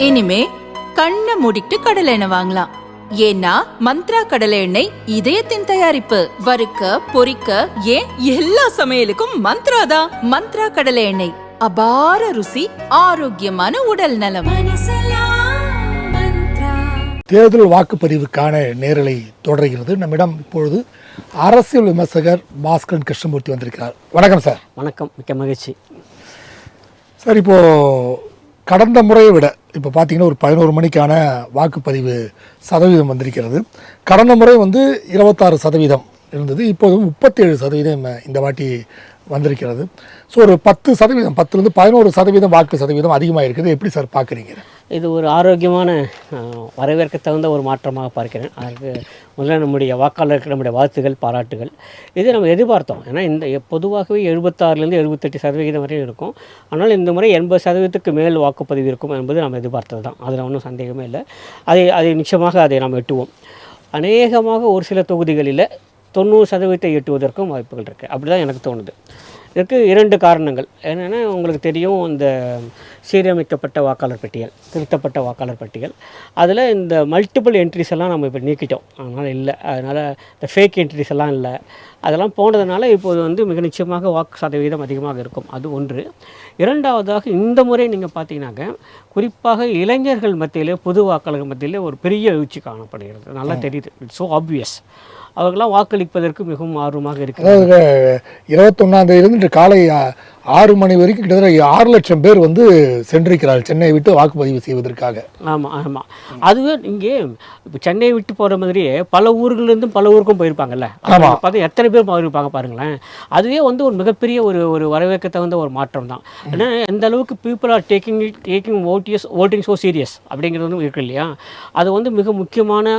இனிமே கண்ணை மூடிட்டு கடலை எண்ணெய் வாங்கலாம். ஏன்னா மந்த்ரா கடலை எண்ணெய் இதயத்தின் தயாரிப்பு. வறுக்க பொரிக்க ஏன் எல்லா சமையலுக்கும் மந்த்ரா தான். மந்த்ரா கடலை எண்ணெய், அபார ருசி, ஆரோக்கியமான உடல் நலம். தேர்தல் வாக்குப்பதிவுக்கான நேரலை தொடர்கிறது. நம்மிடம் இப்பொழுது அரசியல் விமர்சகர் பாஸ்கரன் கிருஷ்ணமூர்த்தி வந்திருக்கிறார். வணக்கம் சார். வணக்கம், மிக்க மகிழ்ச்சி சார். இப்போது கடந்த முறையை விட இப்போ பார்த்தீங்கன்னா ஒரு 11 மணிக்கான வாக்குப்பதிவு சதவீதம் வந்திருக்கிறது. கடந்த முறை 26% இருந்தது, இப்போது 37% இந்த வாட்டி வந்திருக்கிறது. ஸோ ஒரு 10%, 10லேருந்து 11% வாக்கு சதவீதம் அதிகமாக இருக்குது. எப்படி சார் பார்க்குறீங்க? இது ஒரு ஆரோக்கியமான வரவேற்க தகுந்த ஒரு மாற்றமாக பார்க்கிறேன். அதுக்கு முதல்ல நம்முடைய வாக்காளருக்கு நம்முடைய வாழ்த்துகள், பாராட்டுகள். இது நம்ம எதிர்பார்த்தோம். ஏன்னா இந்த பொதுவாகவே 76லேருந்து 78% வரையும் இருக்கும். ஆனால் இந்த முறை 80%க்கு மேல் வாக்குப்பதிவு இருக்கும் என்பது நம்ம எதிர்பார்த்தது தான். அதில் ஒன்றும் சந்தேகமே இல்லை. அதை நிச்சயமாக அதை நாம் எட்டுவோம். அநேகமாக ஒரு சில தொகுதிகளில் 90% எட்டுவதற்கும் வாய்ப்புகள் இருக்குது. அப்படி தான் எனக்கு தோணுது. இதற்கு 2 காரணங்கள். என்னென்னா, உங்களுக்கு தெரியும், இந்த சீரமைக்கப்பட்ட வாக்காளர் பட்டியல், திருத்தப்பட்ட வாக்காளர் பட்டியல், அதில் இந்த மல்டிபிள் என்ட்ரிஸ் எல்லாம் நம்ம இப்போ நீக்கிட்டோம். அதனால் இல்லை, அதனால் இந்த ஃபேக் என்ட்ரிஸ் எல்லாம் இல்லை. அதெல்லாம் போனதுனால இப்போது மிக நிச்சயமாக வாக்கு சதவீதம் அதிகமாக இருக்கும். அது ஒன்று. இரண்டாவதாக, இந்த முறை நீங்கள் பார்த்தீங்கன்னாக்க குறிப்பாக இளைஞர்கள் மத்தியிலே, பொது வாக்காளர்கள் மத்தியிலே ஒரு பெரிய எழுச்சி காணப்படுகிறது. நல்லா தெரியுது. It's so obvious. அவர்களாம் வாக்களிப்பதற்கு மிகவும் ஆர்வமாக இருக்கிறது. அதாவது 21ஆம் தேதியிலிருந்து இன்று காலை 6 மணி வரைக்கும் கிட்டத்தட்ட 6 லட்சம் பேர் சென்றிருக்கிறார்கள் சென்னையை விட்டு வாக்குப்பதிவு செய்வதற்காக. ஆமாம். அதுவே இங்கே இப்போ சென்னையை விட்டு போகிற மாதிரியே பல ஊர்கள்லேருந்தும் பல ஊருக்கும் போயிருப்பாங்கல்ல. பார்த்து எத்தனை பேர் போயிருப்பாங்க பாருங்களேன். அதுவே ஒரு மிகப்பெரிய ஒரு வரவேற்க தகுந்த ஒரு மாற்றம் தான். ஏன்னா எந்த அளவுக்கு people are taking voting so serious அப்படிங்கிறது இருக்கு இல்லையா. அது மிக முக்கியமான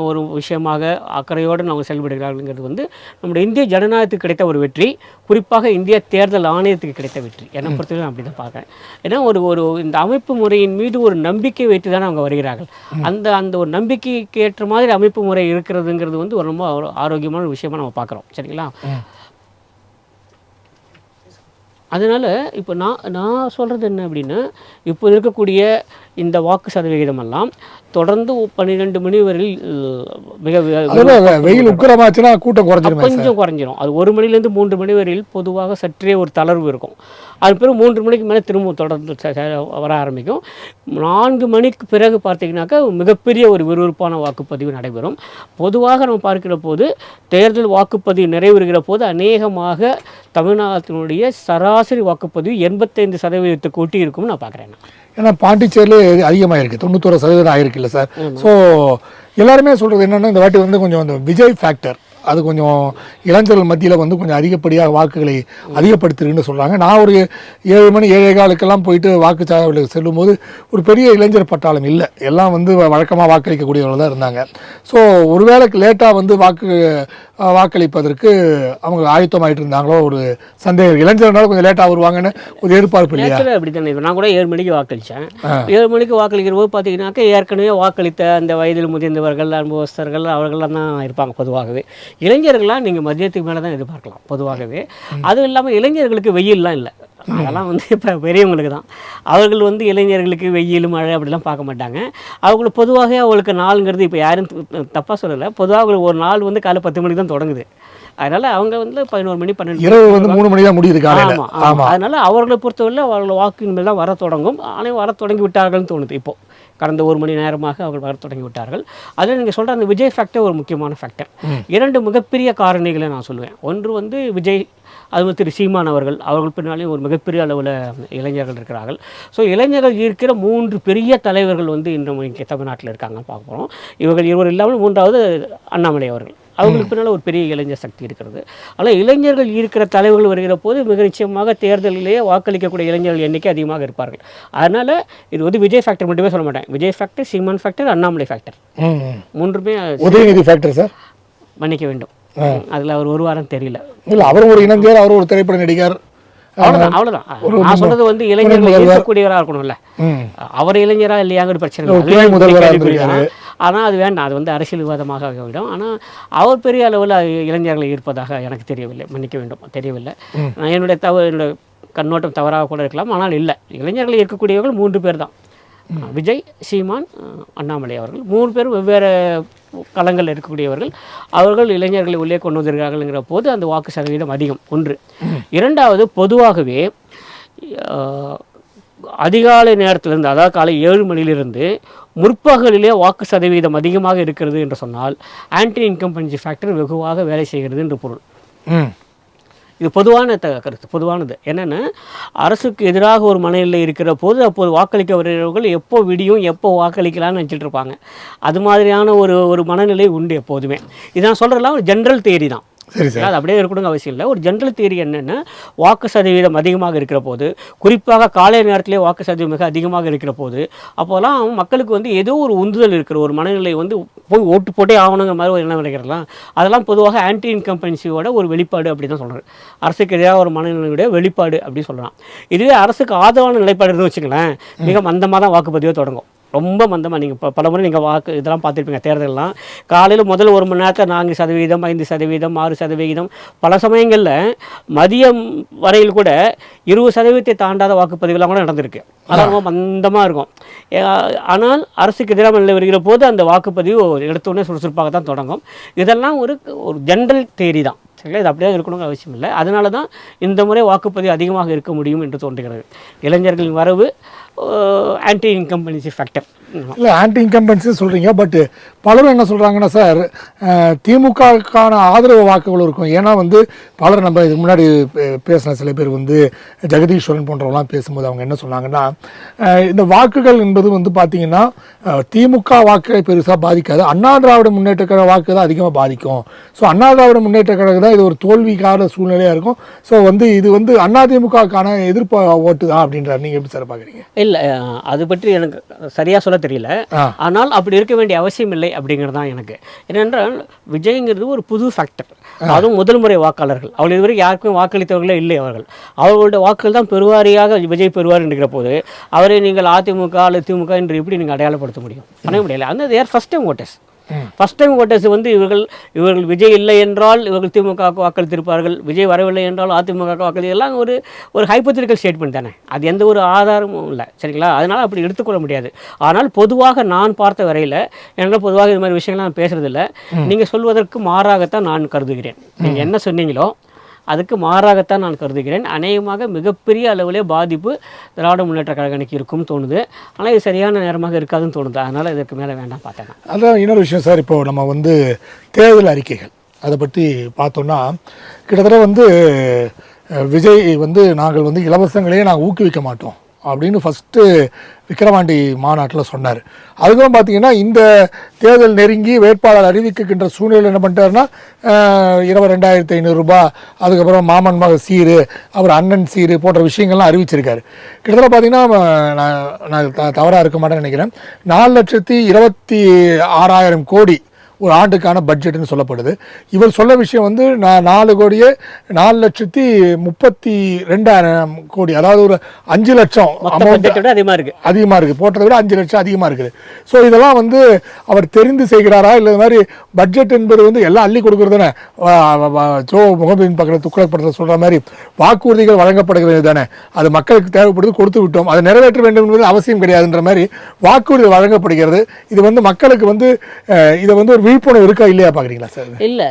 ஒரு விஷயமாக அக்கறையோடு அவங்க செயல்படுகிறார்கள்ங்கிறது நம்முடைய இந்திய ஜனநாயகத்துக்கு கிடைத்த ஒரு வெற்றி, குறிப்பாக இந்திய தேர்தல் ஆணையத்துக்கு கிடைத்த வெற்றி. என்னை பொறுத்தவரை அப்படி தான் பார்க்குறேன். ஏன்னா ஒரு இந்த அமைப்பு முறையின் மீது ஒரு நம்பிக்கை வைத்து தானே அவங்க வருகிறார்கள். அந்த ஒரு நம்பிக்கைக்கு ஏற்ற மாதிரி அமைப்பு முறை இருக்கிறதுங்கிறது ரொம்ப ஆரோக்கியமான விஷயமா நம்ம பார்க்குறோம். சரிங்களா? அதனால் இப்போ நான் சொல்கிறது என்ன அப்படின்னா, இப்போ இருக்கக்கூடிய இந்த வாக்கு சதவிகிதமெல்லாம் தொடர்ந்து 12 மணி வரையில் மிக வெயில் உக்கிரமாச்சுன்னா கூட்டம் கொஞ்சம் குறைஞ்சிரும். அது 1 மணிலேருந்து 3 மணி வரையில் பொதுவாக சற்றே ஒரு தளர்வு இருக்கும். அது பிறகு 3 மணிக்கு மேலே திரும்ப தொடர்ந்து வர ஆரம்பிக்கும். 4 மணிக்கு பிறகு பார்த்தீங்கன்னாக்கா மிகப்பெரிய ஒரு விறுவிறுப்பான வாக்குப்பதிவு நடைபெறும். பொதுவாக நம்ம பார்க்கிற போது தேர்தல் வாக்குப்பதிவு நிறைவேறுகிற போது அநேகமாக தமிழ்நாட்டினுடைய சராசரி வாக்குப்பதிவு 85% ஒட்டி இருக்கும்னு நான் பார்க்குறேன். ஏன்னா பாண்டிச்சேரியில் அதிகமாக இருக்குது, 91% ஆகிருக்கு இல்லை சார். ஸோ எல்லாருமே சொல்கிறது என்னென்னா, இந்த வாட்டி கொஞ்சம் அந்த விஜய் ஃபேக்டர் அது கொஞ்சம் இளைஞர்கள் மத்தியில் கொஞ்சம் அதிகப்படியாக வாக்குகளை அதிகப்படுத்திருக்குன்னு சொல்கிறாங்க. நான் ஒரு 7 மணி 7:15 போயிட்டு வாக்குச்சாவடிக்கு செல்லும்போது ஒரு பெரிய இளைஞர் பட்டாளம் இல்லை. எல்லாம் வழக்கமாக வாக்களிக்கக்கூடியவர்கள் தான் இருந்தாங்க. ஸோ ஒருவேளை லேட்டாக வாக்களிப்பதற்கு அவங்க ஆயத்தமாயிட்டு இருந்தாங்களோ ஒரு சந்தேகம். இளைஞர்னால கொஞ்சம் லேட்டாக வருவாங்கன்னு ஒரு எதிர்பார்ப்பு இல்லையா? அப்படி தானே. நான் கூட 7 மணிக்கு வாக்களித்தேன். 7 மணிக்கு வாக்களிக்கிற போது பார்த்தீங்கன்னாக்கா ஏற்கனவே வாக்களித்த அந்த வயதில் முதிர்ந்தவர்கள், அனுபவஸ்தர்கள் அவர்கள்லாம் தான் இருப்பாங்க. பொதுவாகவே இளைஞர்கள்லாம் நீங்கள் மதியத்துக்கு மேலே தான் எதிர்பார்க்கலாம் பொதுவாகவே. அதுவும் இல்லாமல் இளைஞர்களுக்கு வெயில்லாம் இல்லை. அதெல்லாம் இப்போ பெரியவங்களுக்கு தான். அவர்கள் இளைஞர்களுக்கு வெயில், மழை அப்படிலாம் பார்க்க மாட்டாங்க. அவங்களுக்கு பொதுவாக அவங்களுக்கு நாளுங்கிறது இப்போ யாரும் தப்பாக சொல்லலை. பொதுவாக அவங்களுக்கு ஒரு நாள் காலை 10 மணிக்கு தான் தொடங்குது. அதனால் அவங்க 11 மணி 12 இரவு 3 மணி தான் முடியுது. ஆமாம். அதனால் அவர்களை பொறுத்தவரை அவர்கள் வாக்கு மேல் தான் வர தொடங்கும். ஆனால் வர தொடங்கி விட்டார்கள்னு தோணுது. இப்போது கடந்த 1 மணி நேரமாக அவர்கள் வர தொடங்கி விட்டார்கள். அதில் நீங்கள் சொல்கிற அந்த விஜய் ஃபேக்டர் ஒரு முக்கியமான ஃபேக்டர். 2 மிகப்பெரிய காரணிகளை நான் சொல்லுவேன். ஒன்று விஜய், அது திரு சீமான் அவர்கள் பின்னாலேயும் ஒரு மிகப்பெரிய அளவில் இளைஞர்கள் இருக்கிறார்கள். ஸோ இளைஞர்கள் இருக்கிற 3 பெரிய தலைவர்கள் இன்னும் இங்கே தமிழ்நாட்டில் இருக்காங்கன்னு பார்க்க போகிறோம். இவர்கள் இருவர் இல்லாமல் 3வது அண்ணாமலை அவர்கள். அவங்களுக்கு பின்னால் ஒரு பெரிய இளைஞர் சக்தி இருக்கிறது. ஆனால் இளைஞர்கள் இருக்கிற தலைவர்கள் வருகிற போது மிக நிச்சயமாக தேர்தலிலேயே வாக்களிக்கக்கூடிய இளைஞர்கள் எண்ணிக்கை அதிகமாக இருப்பார்கள். அதனால் இது விஜய் ஃபேக்டர் மட்டுமே சொல்ல மாட்டேன். Vijay factor, Seeman factor, Annamalai factor, 3மே. உதயநிதி ஃபேக்டர் சார் மன்னிக்க வேண்டும், அதில் அவர் ஒரு வாரம் தெரியல. இல்லை, அவரும் ஒரு இளைஞர், அவரும் ஒரு திரைப்பட நடிகர். அவ்வளோதான். நான் சொல்றது இளைஞர்கள் இருக்கக்கூடியவராக இருக்கணும்ல. அவர் இளைஞரா இல்லையாங்கிற பிரச்சனை. ஆனால் அது வேண்டாம், அது அரசியல் விவாதமாக ஆகிவிடும். ஆனால் அவர் பெரிய அளவில் இளைஞர்களை இருப்பதாக எனக்கு தெரியவில்லை. மன்னிக்க வேண்டும், தெரியவில்லை. என்னுடைய கண்ணோட்டம் தவறாக கூட இருக்கலாம். ஆனால் இல்லை, இளைஞர்கள் இருக்கக்கூடியவர்கள் 3 பேர் தான். விஜய், சீமான், அண்ணாமலை அவர்கள் 3 பேரும் வெவ்வேறு களங்கள் இருக்கக்கூடியவர்கள். அவர்கள் இளைஞர்களை உள்ளே கொண்டு வந்திருக்காங்கங்கிற போது அந்த வாக்கு சதவீதம் அதிகம். ஒன்று. இரண்டாவது, பொதுவாகவே அதிகாலை நேரத்திலிருந்து, அதாவது காலை 7 மணியிலிருந்து முற்பகலிலே வாக்கு சதவீதம் அதிகமாக இருக்கிறது என்று சொன்னால் ஆன்டி இன்கம்பன்சி ஃபேக்டர் வெகுவாக வேலை செய்கிறது என்று பொருள். இது பொதுவான கருத்து, பொதுவானது. என்னென்னா, அரசுக்கு எதிராக ஒரு மனநிலை இருக்கிற போது அப்போது வாக்களிக்க வருகிறவர்கள் எப்போ விடியும், எப்போ வாக்களிக்கலாம்னு நினச்சிட்டு இருப்பாங்க. அது மாதிரியான ஒரு மனநிலை உண்டு எப்போதுமே. இதான் சொல்கிறதுலாம் ஒரு ஜென்ரல் தியரி தான். சரி சார், அது அப்படியே இருக்கணுங்க அவசியம் இல்லை. ஒரு ஜென்ரல் தியரி என்னென்னா, வாக்கு சதவீதம் அதிகமாக இருக்கிற போது, குறிப்பாக காலை நேரத்திலே வாக்கு சதவீதம் மிக அதிகமாக இருக்கிற போது, அப்போலாம் மக்களுக்கு வந்து ஏதோ ஒரு உந்துதல் இருக்கிற ஒரு மனநிலை வந்து போய் ஓட்டு போட்டே ஆகணுங்கிற மாதிரி ஒரு எண்ணம் நினைக்கிறலாம். அதெல்லாம் பொதுவாக ஆன்டி இன்கம்பன்சியோட ஒரு வெளிப்பாடு அப்படி தான் சொல்கிறார். அரசுக்கு எதிராக ஒரு மனநிலையுடைய வெளிப்பாடு அப்படின்னு சொல்லலாம். இதுவே அரசுக்கு ஆதரவான நிலைப்பாடு இருந்து வச்சுங்களேன், மிக மந்தமாக தான் வாக்குப்பதிவை தொடங்கும். ரொம்ப மந்தமாக. நீங்கள் பல முறை நீங்கள் வாக்கு இதெல்லாம் பார்த்துருப்பீங்க. தேர்தலெலாம் காலையில் முதல் 1 மணி நேரத்தில் 4%, 5%, 6%, பல சமயங்களில் மதியம் வரையில் கூட 20% தாண்டாத வாக்குப்பதிவுலாம் கூட நடந்திருக்கு. அதெல்லாம் ரொம்ப மந்தமாக இருக்கும். ஆனால் அரசுக்கு எதிராக நிலை வருகிற போது அந்த வாக்குப்பதிவு எடுத்தோடனே சுறுசுறுப்பாக தான் தொடங்கும். இதெல்லாம் ஒரு ஜென்ரல் தேரி தான். சரிங்களா? இது அப்படியே இருக்கணுங்கிற அவசியம் இல்லை. அதனால தான் இந்த முறை வாக்குப்பதிவு அதிகமாக இருக்க முடியும் என்று தோன்றுகிறது. இளைஞர்களின் வரவு ஆன்டி இன்கம்பன்சி ஃபேக்டர். இல்லை, ஆன்டி இன்கம்பன்சி சொல்கிறீங்க. பட் பலரும் என்ன சொல்கிறாங்கன்னா சார், திமுகவுக்கான ஆதரவு வாக்குகள் இருக்கும். ஏன்னா வந்து பலர் நம்ம இதுக்கு முன்னாடி பேசின சில பேர் வந்து ஜெகதீஸ்வரன் போன்றவங்களாம் பேசும்போது அவங்க என்ன சொன்னாங்கன்னா, இந்த வாக்குகள் என்பது வந்து பார்த்திங்கன்னா திமுக வாக்கை பெருசாக பாதிக்காது, அண்ணா திராவிட முன்னேற்ற கழக வாக்கு தான் அதிகமாக பாதிக்கும். ஸோ அண்ணா திராவிட முன்னேற்ற கழகம் தான் இது ஒரு தோல்விக்கான சூழ்நிலையாக இருக்கும். ஸோ வந்து இது வந்து அதிமுகவுக்கான எதிர்ப்பு ஓட்டு தான் அப்படின்றார். நீங்கள் எப்படி சார் பார்க்குறீங்க? இல்லை, அது பற்றி எனக்கு சரியாக சொல்ல தெரியல. ஆனால் அப்படி இருக்க வேண்டிய அவசியம் இல்லை அப்படிங்கிறது தான் எனக்கு. ஏனென்றால் விஜய்ங்கிறது ஒரு புது ஃபேக்டர். அதுவும் முதல் முறை வாக்காளர்கள். அவள் இதுவரைக்கும் யாருக்கும் வாக்களித்தவர்களே இல்லை. அவர்களுடைய வாக்குகள் தான் பெருவாரியாக விஜய் பெறுவார் என்கிற போது அவரை நீங்கள் அதிமுக அல்லது திமுக என்று எப்படி நீங்கள் அடையாளப்படுத்த முடியும்? பண்ண முடியல. அந்த their first time voters. First time voters வந்து இவர்கள் விஜய் இல்லை என்றால் இவர்கள் திமுகவுக்கு வாக்களித்திருப்பார்கள், விஜய் வரவில்லை என்றால் அதிமுக வாக்களி. எல்லாம் ஒரு ஹைப்போதெட்டிக்கல் ஸ்டேட்மெண்ட் தானே. அது எந்த ஒரு ஆதாரமும் இல்லை. சரிங்களா? அதனால் அப்படி எடுத்துக்கொள்ள முடியாது. ஆனால் பொதுவாக நான் பார்த்த வரையில், என்னால் பொதுவாக இது மாதிரி விஷயங்கள்லாம் நான் பேசுறதில்லை. நீங்கள் சொல்வதற்கு மாறாகத்தான் நான் கருதுகிறேன். நீங்கள் என்ன சொன்னீங்களோ அதுக்கு மாறாகத்தான் நான் கருதுகிறேன். அநேகமாக மிகப்பெரிய அளவிலே பாதிப்பு திராவிட முன்னேற்ற கழகனுக்கு இருக்கும்னு தோணுது. ஆனால் இது சரியான நேரமாக இருக்காதுன்னு தோணுது. அதனால் இதற்கு மேலே வேண்டாம் பார்த்தேன். அதான் இன்னொரு விஷயம் சார், இப்போ நம்ம வந்து தேர்தல் அறிக்கைகள் அதை பற்றி பார்த்தோன்னா, கிட்டத்தட்ட வந்து விஜய் வந்து நாங்கள் வந்து இலவசங்களையே நாங்கள் ஊக்குவிக்க மாட்டோம் அப்படின்னு ஃபஸ்ட்டு விக்கிரவாண்டி மாநாட்டில் சொன்னார். அதுக்கப்புறம் பார்த்தீங்கன்னா இந்த தேர்தல் நெருங்கி வேட்பாளர் அறிவிக்கின்ற சூழ்நிலை என்ன பண்ணிட்டாருன்னா 22,500 ரூபாய், அதுக்கப்புறம் மாமன் மக சீரு, அப்புறம் அண்ணன் சீரு போன்ற விஷயங்கள்லாம் அறிவிச்சிருக்காரு. கிட்டத்தட்ட பார்த்தீங்கன்னா நான் தவறாக இருக்க மாட்டேன்னு நினைக்கிறேன், 4,26,000 கோடி ஒரு ஆண்டுக்கான பட்ஜெட்னு சொல்லப்படுது. இவர் சொல்ல விஷயம் வந்து 4,4,32,000 கோடி, அதாவது ஒரு 5 லட்சம் அதிகமாக இருக்குது. போட்டதை விட 5 லட்சம் அதிகமாக இருக்குது. ஸோ இதெல்லாம் வந்து அவர் தெரிந்து செய்கிறாரா, இல்லை இது மாதிரி பட்ஜெட் என்பது வந்து எல்லாம் அள்ளி கொடுக்குறது தானே, ஜோ முகமதின் பக்கத்தில் துக்ளக் படத்தில் சொல்கிற மாதிரி வாக்குறுதிகள் வழங்கப்படுகிறது தானே, அது மக்களுக்கு தேவைப்படுது, கொடுத்து விட்டோம், அதை நிறைவேற்ற வேண்டும் என்பது அவசியம் கிடையாதுன்ற மாதிரி வாக்குறுதி வழங்கப்படுகிறது. இது வந்து மக்களுக்கு வந்து இதை வந்து ஒரு விழிப்புணர்வு இருக்கா இல்லையா பார்க்குறீங்களா சார்? இல்லை,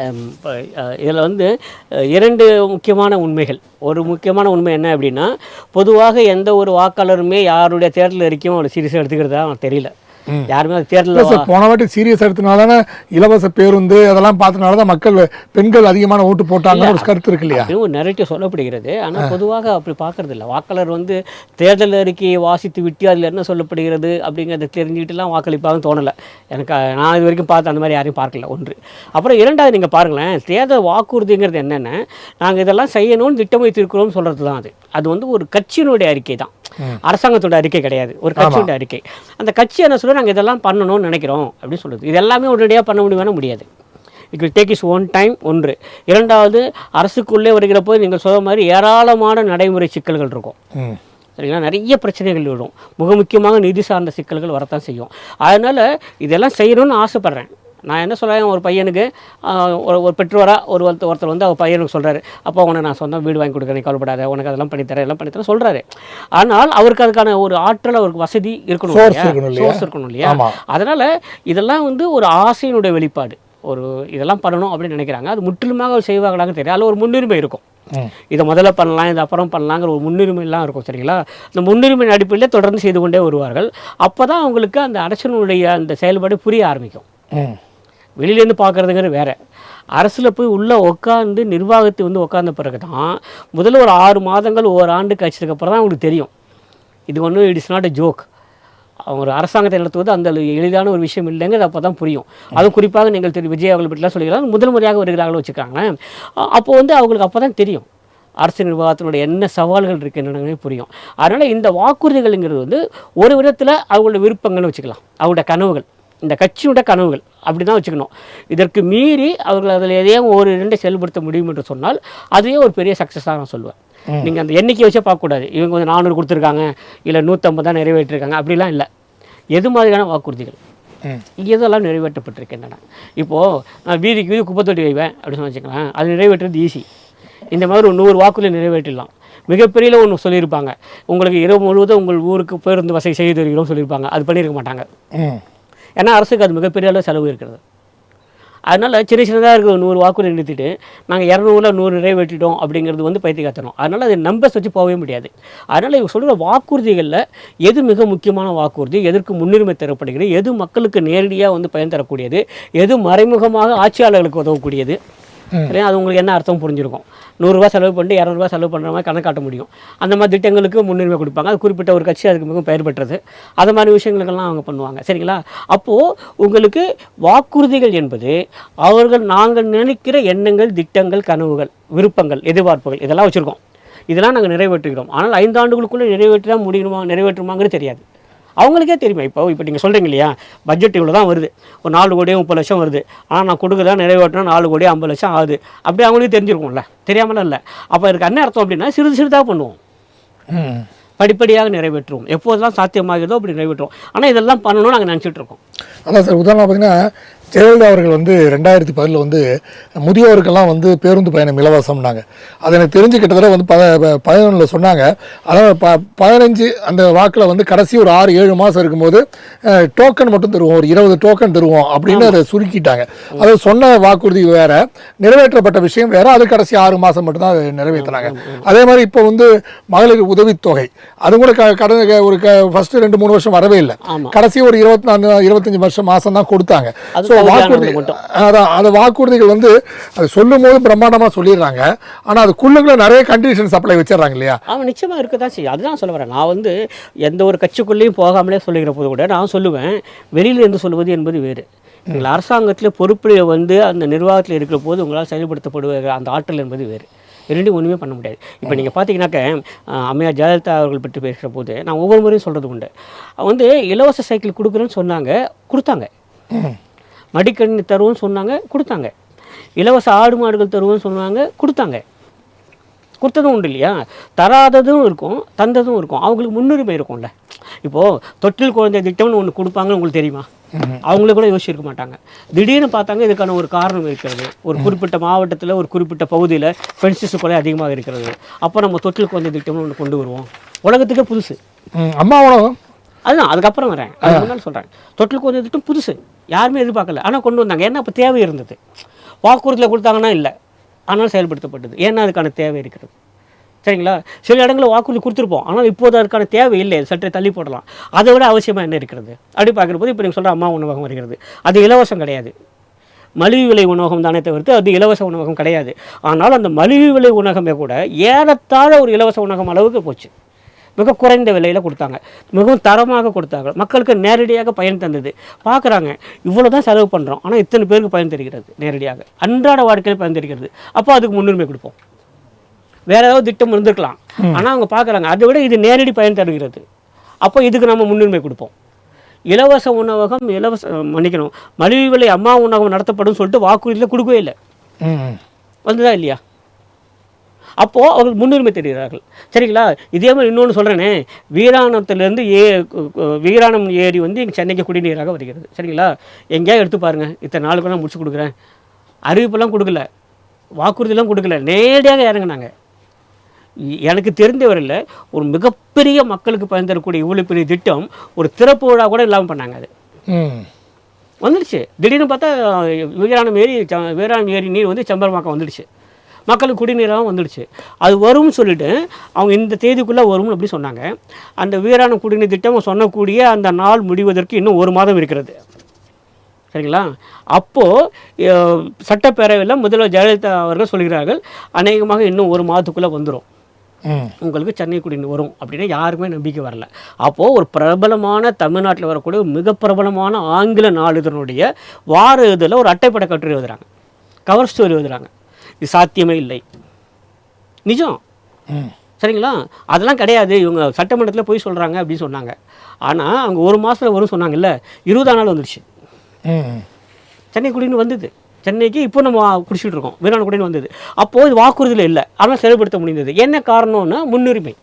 இதில் வந்து 2 முக்கியமான உண்மைகள். ஒரு முக்கியமான உண்மை என்ன அப்படின்னா, பொதுவாக எந்த ஒரு வாக்காளருமே யாருடைய தேர்தல் அறிக்கையும் அவ்வளோ சீரியஸாக எடுத்துக்கிறதா தெரியல. யாருமே அது தேர்தலில் போன வாட்டி சீரியஸ் எடுத்தனால தானே இலவச பேருந்து அதெல்லாம் பார்த்தனால தான் மக்கள் பெண்கள் அதிகமான ஓட்டு போட்டாங்க ஒரு கருத்து இருக்கு இல்லையா? ஒரு நெரேட்டிவ் சொல்லப்படுகிறது. ஆனால் பொதுவாக அப்படி பார்க்கறது இல்லை. வாக்காளர் வந்து தேர்தல் அறிக்கையை வாசித்து விட்டு அதில் என்ன சொல்லப்படுகிறது அப்படிங்கிறத தெரிஞ்சுக்கிட்டுலாம் வாக்களிப்பாங்கன்னு தோணலை எனக்கு. நான் இது வரைக்கும் பார்த்து அந்த மாதிரி யாரையும் பார்க்கல. ஒன்று. அப்புறம் 2வது, நீங்கள் பாருங்களேன், தேர்தல் வாக்குறுதிங்கிறது என்னென்ன, நாங்கள் இதெல்லாம் செய்யணும்னு திட்டம் வைத்திருக்கிறோம்னு சொல்கிறது தான். அது வந்து ஒரு கட்சியினுடைய அறிக்கை தான், அரசாங்கத்தோட அறிக்கை கிடையாது, ஒரு கட்சியோட அறிக்கை. அந்த கட்சி என்ன சொல்ல, நாங்கள் இதெல்லாம் பண்ணணும்னு நினைக்கிறோம் அப்படின்னு சொல்லுது. இது எல்லாமே உடனடியாக பண்ண முடியாது. It will take is own time. ஒன்று. 2வது, அரசுக்குள்ளே வருகிற போது நீங்கள் சொல்ல மாதிரி ஏராளமான நடைமுறை சிக்கல்கள் இருக்கும். சரிங்களா? நிறைய பிரச்சனைகள் வரும். முக்கியமாக நிதி சார்ந்த சிக்கல்கள் வரத்தான் செய்யும். அதனால் இதெல்லாம் செய்யணும்னு ஆசைப்பட்றேன். நான் என்ன சொல்கிறேன், ஒரு பையனுக்கு ஒரு பெற்றோராக ஒருத்தர் வந்து அவர் பையனுக்கு சொல்கிறாரு, அப்போ உனக்கு நான் சொந்த வீடு வாங்கி கொடுக்குறேன், கவலைப்படாத, உனக்கு அதெல்லாம் பண்ணித்தரேன், எல்லாம் பண்ணித்தரேன் சொல்கிறாரு. ஆனால் அவருக்கு அதுக்கான ஒரு ஆற்றல், அவருக்கு வசதி இருக்கணும், சோர்ஸ் இருக்கணும் இல்லையா? அதனால் இதெல்லாம் வந்து ஒரு ஆசையினுடைய வெளிப்பாடு. ஒரு இதெல்லாம் பண்ணணும் அப்படின்னு நினைக்கிறாங்க, அது முற்றிலுமாக அவர் செய்வாங்களான்னு தெரியும். அதில் ஒரு முன்னுரிமை இருக்கும், இதை முதல்ல பண்ணலாம், இதை அப்புறம் பண்ணலாங்கிற ஒரு முன்னுரிமைலாம் இருக்கும். சரிங்களா? அந்த முன்னுரிமை அடிப்படையில் தொடர்ந்து செய்து கொண்டே வருவார்கள். அப்போ தான் அவங்களுக்கு அந்த அரசனுடைய அந்த செயல்பாடு புரிய ஆரம்பிக்கும். வெளியிலேருந்து பார்க்குறதுங்கிறது வேறு. அரசில் போய் உள்ளே உட்காந்து நிர்வாகத்தை வந்து உட்கார்ந்த பிறகு தான் முதல்ல ஒரு 6 மாதங்கள் ஒவ்வொரு ஆண்டு கழிச்சதுக்கப்புறம் தான் அவங்களுக்கு தெரியும் இது ஒன்றும் it is not a joke. அவங்க ஒரு அரசாங்கத்தை நடத்துவது அந்த எளிதான ஒரு விஷயம் இல்லைங்கிறது அப்போ தான் புரியும். அதுவும் குறிப்பாக நீங்கள் விஜய் அவர்கள் பற்றிலாம் சொல்லிக்கிறாங்க, முதல் முறையாக வருகிறார்கள் வச்சுக்காங்க. அப்போ வந்து அவங்களுக்கு அப்போ தான் தெரியும் அரசு நிர்வாகத்தினுடைய என்ன சவால்கள் இருக்குது என்னென்னு புரியும். அதனால் இந்த வாக்குறுதிகள்ங்கிறது வந்து ஒரு விதத்தில் அவங்களோட விருப்பங்கள்னு வச்சுக்கலாம், அவங்களோட கனவுகள், இந்த கட்சியோட கனவுகள் அப்படி தான் வச்சுக்கணும். இதற்கு மீறி அவர்கள் அதில் எதையும் ஒரு 2 செயல்படுத்த முடியும் என்று சொன்னால் அதுவே ஒரு பெரிய சக்ஸஸாக நான் சொல்லுவேன். நீங்கள் அந்த எண்ணிக்கை வச்சே பார்க்கக்கூடாது, இவங்க வந்து 400 கொடுத்துருக்காங்க இல்லை 150 தான் நிறைவேற்றிருக்காங்க, அப்படிலாம் இல்லை. எது மாதிரியான வாக்குறுதிகள் இதெல்லாம் நிறைவேற்றப்பட்டிருக்கின்றன. இப்போது நான் வீதிக்கு வீதி குப்பை தொட்டி வைவேன் அப்படின்னு வச்சுக்கலாம், அது நிறைவேற்றுறது ஈஸி. இந்த மாதிரி ஒரு 100 வாக்குறுதி நிறைவேற்றிடலாம். மிகப்பெரிய ஒன்று சொல்லியிருப்பாங்க, உங்களுக்கு இரவு முழுவதும் உங்கள் ஊருக்கு பேருந்து வசதி செய்து தருகிறோம் சொல்லியிருப்பாங்க, அது பண்ணியிருக்க மாட்டாங்க. ஏன்னா அரசுக்கு அது மிகப்பெரிய அளவு செலவு இருக்கிறது. அதனால் சின்னதாக இருக்கிற 100 வாக்குறுதி நிறுத்திட்டு நாங்கள் 200ல் 100 நிறைவேற்றிட்டோம் அப்படிங்கிறது வந்து பைத்தி காத்தணும். அதனால் அது நம்பர்ஸ் வச்சு போகவே முடியாது. அதனால் இவங்க சொல்கிற வாக்குறுதிகளில் எது மிக முக்கியமான வாக்குறுதி, எதற்கு முன்னுரிமை தரப்படுகிறது, எது மக்களுக்கு நேரடியாக வந்து பயன் தரக்கூடியது, எது மறைமுகமாக ஆட்சியாளர்களுக்கு உதவக்கூடியது, அது உங்களுக்கு என்ன அர்த்தம் புரிஞ்சிருக்கும். 100 ரூபா செலவு பண்ணிட்டு 200 ரூபா செலவு பண்ணுற மாதிரி கணக்கு காட்ட முடியும். அந்த மாதிரி திட்டங்களுக்கு முன்னுரிமை கொடுப்பாங்க. அது குறிப்பிட்ட ஒரு கட்சி அதுக்கு மிகவும் பெயர் பெற்றது. அது மாதிரி விஷயங்களுக்கெல்லாம் அவங்க பண்ணுவாங்க. சரிங்களா? அப்போது உங்களுக்கு வாக்குறுதிகள் என்பது நாங்கள் நினைக்கிற எண்ணங்கள், திட்டங்கள், கனவுகள், விருப்பங்கள், எதிர்பார்ப்புகள் இதெல்லாம் வச்சுருக்கோம். இதெல்லாம் நாங்கள் நிறைவேற்றுகிறோம். ஆனால் 5 ஆண்டுகளுக்குள்ளே நிறைவேற்றுமாங்கிறது தெரியாது. அவங்களுக்கே தெரியுமா. இப்போ நீங்கள் சொல்கிறீங்க இல்லையா, பட்ஜெட் இவ்வளோ தான் வருது, ஒரு 4 கோடி 30 லட்சம் வருது, ஆனால் நான் கொடுக்குறதா நிறைவேற்றினா 4 கோடி 50 லட்சம் ஆகுது, அப்படி அவங்களுக்கு தெரிஞ்சிருக்கும்ல, தெரியாமலாம் இல்லை. அப்போ இதுக்கு என்ன அர்த்தம் அப்படின்னா சிறிதாக பண்ணுவோம், படிப்படியாக நிறைவேற்றுவோம், எப்போதெல்லாம் சாத்தியமாகிறதோ அப்படி நிறைவேற்றுவோம். ஆனால் இதெல்லாம் பண்ணணும்னு நாங்கள் நினச்சிட்டு இருக்கோம். அதான் சார், உதாரணம் பார்த்தீங்கன்னா ஜெயலலிதா அவர்கள் வந்து 2010 வந்து முதியோருக்கெல்லாம் வந்து பேருந்து பயணம் இலவசம்னாங்க. அது எனக்கு தெரிஞ்சு கிட்டத்தட்ட வந்து 11 சொன்னாங்க. அதாவது 15 அந்த வாக்கில் வந்து கடைசி ஒரு 6-7 மாதம் இருக்கும்போது டோக்கன் மட்டும் தருவோம், ஒரு 20 டோக்கன் தருவோம் அப்படின்னு அதை சுருக்கிட்டாங்க. அது சொன்ன வாக்குறுதி வேற, நிறைவேற்றப்பட்ட விஷயம் வேற. அது கடைசி 6 மாதம் மட்டும்தான் அதை நிறைவேற்றினாங்க. அதே மாதிரி இப்போ வந்து மகளிர் உதவித்தொகை அது கூட கடந்த ஒரு ஃபர்ஸ்ட் 2-3 வருஷம் வரவே இல்லை. கடைசி ஒரு 24-25 மாதம் தான் கொடுத்தாங்க. வாக்குறுதிகள் வந்து அது சொல்லும் போது பிரம்மாண்டமா சொல்லிடுறாங்க, ஆனா அதுக்குள்ள நிறைய கண்டிஷன்ஸ் அப்ளை வச்சிடறாங்க இல்லையா? அவன் நிச்சயமா இருக்கதான் செய்யும். அதுதான் சொல்ல வரேன். நான் வந்து எந்த ஒரு கட்சிக்குள்ளேயும் போகாமலே சொல்லுகிற போது கூட நான் சொல்லுவேன், வெளியில இருந்து சொல்வது என்பது வேறு. நீங்கள் அரசாங்கத்தில் பொறுப்பில் வந்து அந்த நிர்வாகத்தில் இருக்கிற போது உங்களால் செயல்படுத்தப்படுகிற அந்த ஆற்றல் என்பது வேறு. ரெண்டும் ஒன்றுமே பண்ண முடியாது. இப்போ நீங்கள் பார்த்தீங்கன்னாக்க அம்மையார் ஜெயலலிதா அவர்கள் பற்றி பேசுகிற போது நான் ஒவ்வொரு முறையும் சொல்கிறது உண்டு. வந்து இலவச சைக்கிள் கொடுக்குறேன்னு சொன்னாங்க, கொடுத்தாங்க. மடிக்கணினி தருவோம்னு சொன்னாங்க, கொடுத்தாங்க. இலவச ஆடு மாடுகள் தருவோம்னு சொன்னாங்க, கொடுத்ததும் உண்டு இல்லையா? தராததும் இருக்கும், தந்ததும் இருக்கும். அவங்களுக்கு முன்னுரிமை இருக்கும்ல. இப்போது தொட்டில் குழந்தை திட்டம்னு ஒன்று கொடுப்பாங்கன்னு உங்களுக்கு தெரியுமா? அவங்களே கூட யோசிச்சிருக்க மாட்டாங்க. திடீர்னு பார்த்தாங்க இதுக்கான ஒரு காரணம் இருக்கிறது. ஒரு குறிப்பிட்ட மாவட்டத்தில் ஒரு குறிப்பிட்ட பகுதியில் பெண் சிசு கொலை அதிகமாக இருக்கிறது. அப்போ நம்ம தொட்டில் குழந்தை திட்டம்னு ஒன்று கொண்டு வருவோம். உலகத்துக்கே புதுசு. அம்மா உலகம் அதுதான். அதுக்கப்புறம் வரேன், அதுக்கு முன்னாடி சொல்கிறேன். தொட்டில் குழந்தை திட்டம் புதுசு, யாருமே எதிர்பார்க்கல, ஆனால் கொண்டு வந்தாங்க. ஏன்னா அப்போ தேவை இருந்தது. வாக்குறுதியில் கொடுத்தாங்கன்னா இல்லை, ஆனால் செயல்படுத்தப்பட்டது. ஏன்னா அதுக்கான தேவை இருக்கிறது. சரிங்களா? சில இடங்களில் வாக்குறுதி கொடுத்துருப்போம், ஆனால் இப்போது அதுக்கான தேவை இல்லை, சற்றே தள்ளி போடலாம். அதை விட அவசியமாக என்ன இருக்கிறது அப்படி பார்க்குற போது இப்போ நீங்கள் சொல்கிற அம்மா உணவகம் வருகிறது. அது இலவசம் கிடையாது, மலிவு விலை உணவகம் தானே தவிர்த்து அது இலவச உணவகம் கிடையாது. ஆனால் அந்த மலிவு விலை உணவகமே கூட ஏறத்தாழ ஒரு இலவச உணவகம் அளவுக்கு போச்சு. மிக குறைந்த விலையில் கொடுத்தாங்க, மிகவும் தரமாக கொடுத்தாங்க, மக்களுக்கு நேரடியாக பயன் தந்தது. பார்க்குறாங்க, இவ்வளோ தான் செலவு பண்ணுறோம், ஆனால் இத்தனை பேருக்கு பயன் தெரிகிறது, நேரடியாக அன்றாட வாழ்க்கையில் பயன் தெரிகிறது. அப்போ அதுக்கு முன்னுரிமை கொடுப்போம். வேறு ஏதாவது திட்டம் இருந்திருக்கலாம், ஆனால் அவங்க பார்க்குறாங்க அதை விட இது நேரடி பயன் தருகிறது, அப்போ இதுக்கு நம்ம முன்னுரிமை கொடுப்போம். இலவச உணவகம் மன்னிக்கணும் மலிவு விலை அம்மா உணவகம் நடத்தப்படும் சொல்லிட்டு வாக்குறுதியில் கொடுக்கவே இல்லை. வந்துதா இல்லையா? அப்போது அவர்கள் முன்னுரிமை தெரிகிறார்கள். சரிங்களா? இதே மாதிரி இன்னொன்று சொல்கிறேனே, வீராணத்திலேருந்து வீராணம் ஏரி வந்து இங்கே சென்னைக்கு குடிநீராக வருகிறது. சரிங்களா? எங்கேயா எடுத்து பாருங்கள், இத்தனை நாளுக்கு நான் முடிச்சு கொடுக்குறேன், அறிவிப்பெல்லாம் கொடுக்கல, வாக்குறுதியெல்லாம் கொடுக்கல, நேரடியாக இறங்குனாங்க. எனக்கு தெரிந்தவரையில் ஒரு மிகப்பெரிய மக்களுக்கு பயன் தரக்கூடிய இவ்வளோ பெரிய திட்டம் ஒரு திறப்பு விழா கூட இல்லாமல் பண்ணாங்க. அது வந்துடுச்சு. திடீர்னு பார்த்தா வீராணம் ஏரி நீர் வந்து செம்பரமாக்கம் வந்துடுச்சு, மக்களுக்கு குடிநீராகவும் வந்துடுச்சு. அது வரும்னு சொல்லிட்டு அவங்க இந்த தேதிக்குள்ளே வரும்னு அப்படி சொன்னாங்க. அந்த வீராணம் குடிநீர் திட்டம் சொன்னக்கூடிய அந்த நாள் முடிவதற்கு இன்னும் 1 மாதம் இருக்கிறது. சரிங்களா? அப்போது சட்டப்பேரவையில் முதல்வர் ஜெயலலிதா அவர்கள் சொல்கிறார்கள், அநேகமாக இன்னும் 1 மாதத்துக்குள்ளே வந்துடும், உங்களுக்கு சென்னை குடிநீர் வரும் அப்படின்னு. யாருக்குமே நம்பிக்கை வரல. அப்போது ஒரு பிரபலமான தமிழ்நாட்டில் வரக்கூடிய மிக பிரபலமான ஆங்கில நாளிதழுடைய வார இதழில் ஒரு அட்டைப்பட கட்டுரை எழுதுகிறாங்க, கவர் ஸ்டோரி எழுதுகிறாங்க. இது சாத்தியமே இல்லை, நிஜம். சரிங்களா? அதெல்லாம் கிடையாது, இவங்க சட்டமன்றத்தில் போய் சொல்கிறாங்க அப்படின்னு சொன்னாங்க. ஆனால் அவங்க 1 மாதத்தில் வரும் சொன்னாங்கல்ல, 20ஆம் நாள் வந்துடுச்சு. சென்னை குடிநீர் வந்தது. சென்னைக்கு இப்போ நம்ம குடிச்சிட்டு இருக்கோம், வீராணம் குடிநீர் வந்தது. அப்போது இது வாக்குறுதியில் இல்லை, ஆனால் செயல்படுத்த முடிந்தது. என்ன காரணம்னா முன்னுரிமை.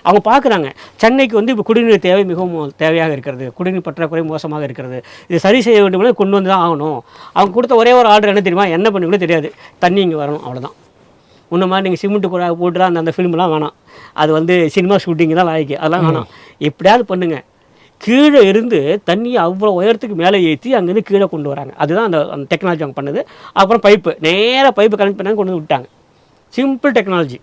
அவங்க பார்க்குறாங்க, சென்னைக்கு வந்து இப்போ குடிநீர் தேவை மிகவும் தேவையாக இருக்கிறது, குடிநீர் பற்றாக்குறை மோசமாக இருக்கிறது, இது சரி செய்ய வேண்டும்னா கொண்டு வந்து தான் ஆகணும். அவங்க கொடுத்த ஒரே ஒரு ஆர்டர் என்ன தெரியுமா? என்ன பண்ணி கூட தெரியாது, தண்ணி இங்கே வரணும், அவ்வளோதான். முன்ன மாதிரி நீங்கள் சிமெண்ட்டு கூட போட்டுறா அந்த ஃபிலிம்லாம் வேணாம், அது வந்து சினிமா ஷூட்டிங் தான் லாய்க்கு, அதெல்லாம் வேணாம். எப்படியாவது பண்ணுங்கள். கீழே இருந்து தண்ணியை அவ்வளோ உயரத்துக்கு மேலே ஏற்றி அங்கேருந்து கீழே கொண்டு வராங்க. அதுதான் அந்த டெக்னாலஜி அவங்க பண்ணுது. அப்புறம் நேராக பைப்பு கனெக்ட் பண்ணாங்க, கொண்டு வந்து விட்டாங்க. சிம்பிள் டெக்னாலஜி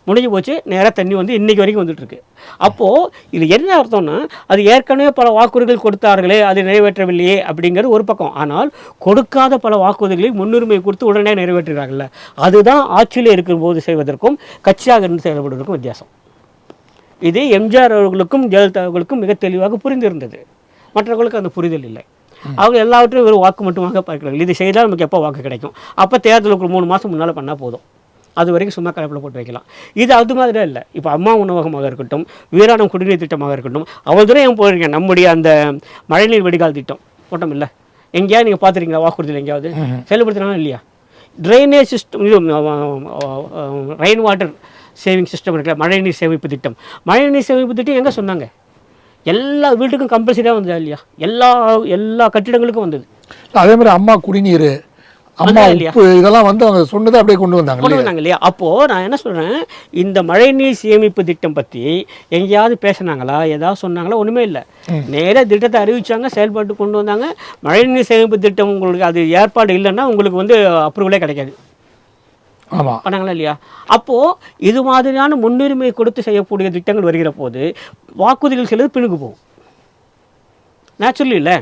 முடிஞ்சு போச்சு. நேராக தண்ணி வந்து இன்றைக்கி வரைக்கும் வந்துட்டுருக்கு. அப்போது இது என்ன அர்த்தம்னா, அது ஏற்கனவே பல வாக்குறுதிகள் கொடுத்தார்களே, அது நிறைவேற்றவில்லையே அப்படிங்கிறது ஒரு பக்கம். ஆனால் கொடுக்காத பல வாக்குறுதிகளை முன்னுரிமை கொடுத்து உடனே நிறைவேற்றுகிறாங்கல்ல, அதுதான் ஆட்சியில் இருக்கிற போது செய்வதற்கும் கட்சியாக இருந்து செயல்படுவதற்கும் வித்தியாசம். இது எம்ஜிஆர் அவர்களுக்கும் ஜெயலலிதா அவர்களுக்கும் மிக தெளிவாக புரிந்திருந்தது. மற்றவர்களுக்கு அந்த புரிதல் இல்லை. அவங்க எல்லாவற்றையும் ஒரு வாக்கு மட்டுமாக பார்க்கிறார்கள். இது செய்தால் நமக்கு எப்போ வாக்கு கிடைக்கும், அப்போ தேர்தலுக்கு 3 மாதம் முன்னால் பண்ணால் போதும், அது வரைக்கும் சும்மா கலப்பில் போட்டு வைக்கலாம். இது அது மாதிரி இல்லை. இப்போ அம்மா உணவகமாக இருக்கட்டும், வீராணம் குடிநீர் திட்டமாக இருக்கட்டும், அவ்வளோ தூரம் ஏன் போயிருக்கேன். நம்முடைய அந்த மழைநீர் வடிகால் திட்டம் போட்டோம் இல்லை, எங்கேயாவது நீங்கள் பார்த்துருக்கீங்களா? வாக்குறுதியில் எங்கேயாவது செயல்படுத்தினாலும் இல்லையா? ட்ரைனேஜ் சிஸ்டம், இது ரெயின் வாட்டர் சேவிங் சிஸ்டம் இருக்குல்ல, மழைநீர் சேமிப்பு திட்டம். மழைநீர் சேமிப்பு திட்டம் எங்கே சொன்னாங்க? எல்லா வீட்டுக்கும் கம்பல்சரியாக வந்ததா இல்லையா? எல்லா கட்டிடங்களுக்கும் வந்தது. அதே மாதிரி அம்மா குடிநீர், அம்மா உப்பு, இதெல்லாம் வந்து அவங்க சொன்னதை அப்படியே கொண்டு வந்தாங்க இல்லையா? அப்போது நான் என்ன சொல்கிறேன், இந்த மழைநீர் சேமிப்பு திட்டம் பற்றி எங்கேயாவது பேசினாங்களா, ஏதாவது சொன்னாங்களா? ஒன்றுமே இல்லை. நேராக திட்டத்தை அறிவித்தாங்க, செயல்பாட்டு கொண்டு வந்தாங்க. மழைநீர் சேமிப்பு திட்டம் உங்களுக்கு அது ஏற்பாடு இல்லைன்னா உங்களுக்கு வந்து அப்ரூவலே கிடைக்காது. ஆமாம், பண்ணாங்களா இல்லையா? அப்போது இது மாதிரியான முன்னுரிமை கொடுத்து செய்யக்கூடிய திட்டங்கள் வருகிற போது வாக்குறுதிகள் சிலது பின்னுக்கு போகும். நேச்சுரலி இல்லை,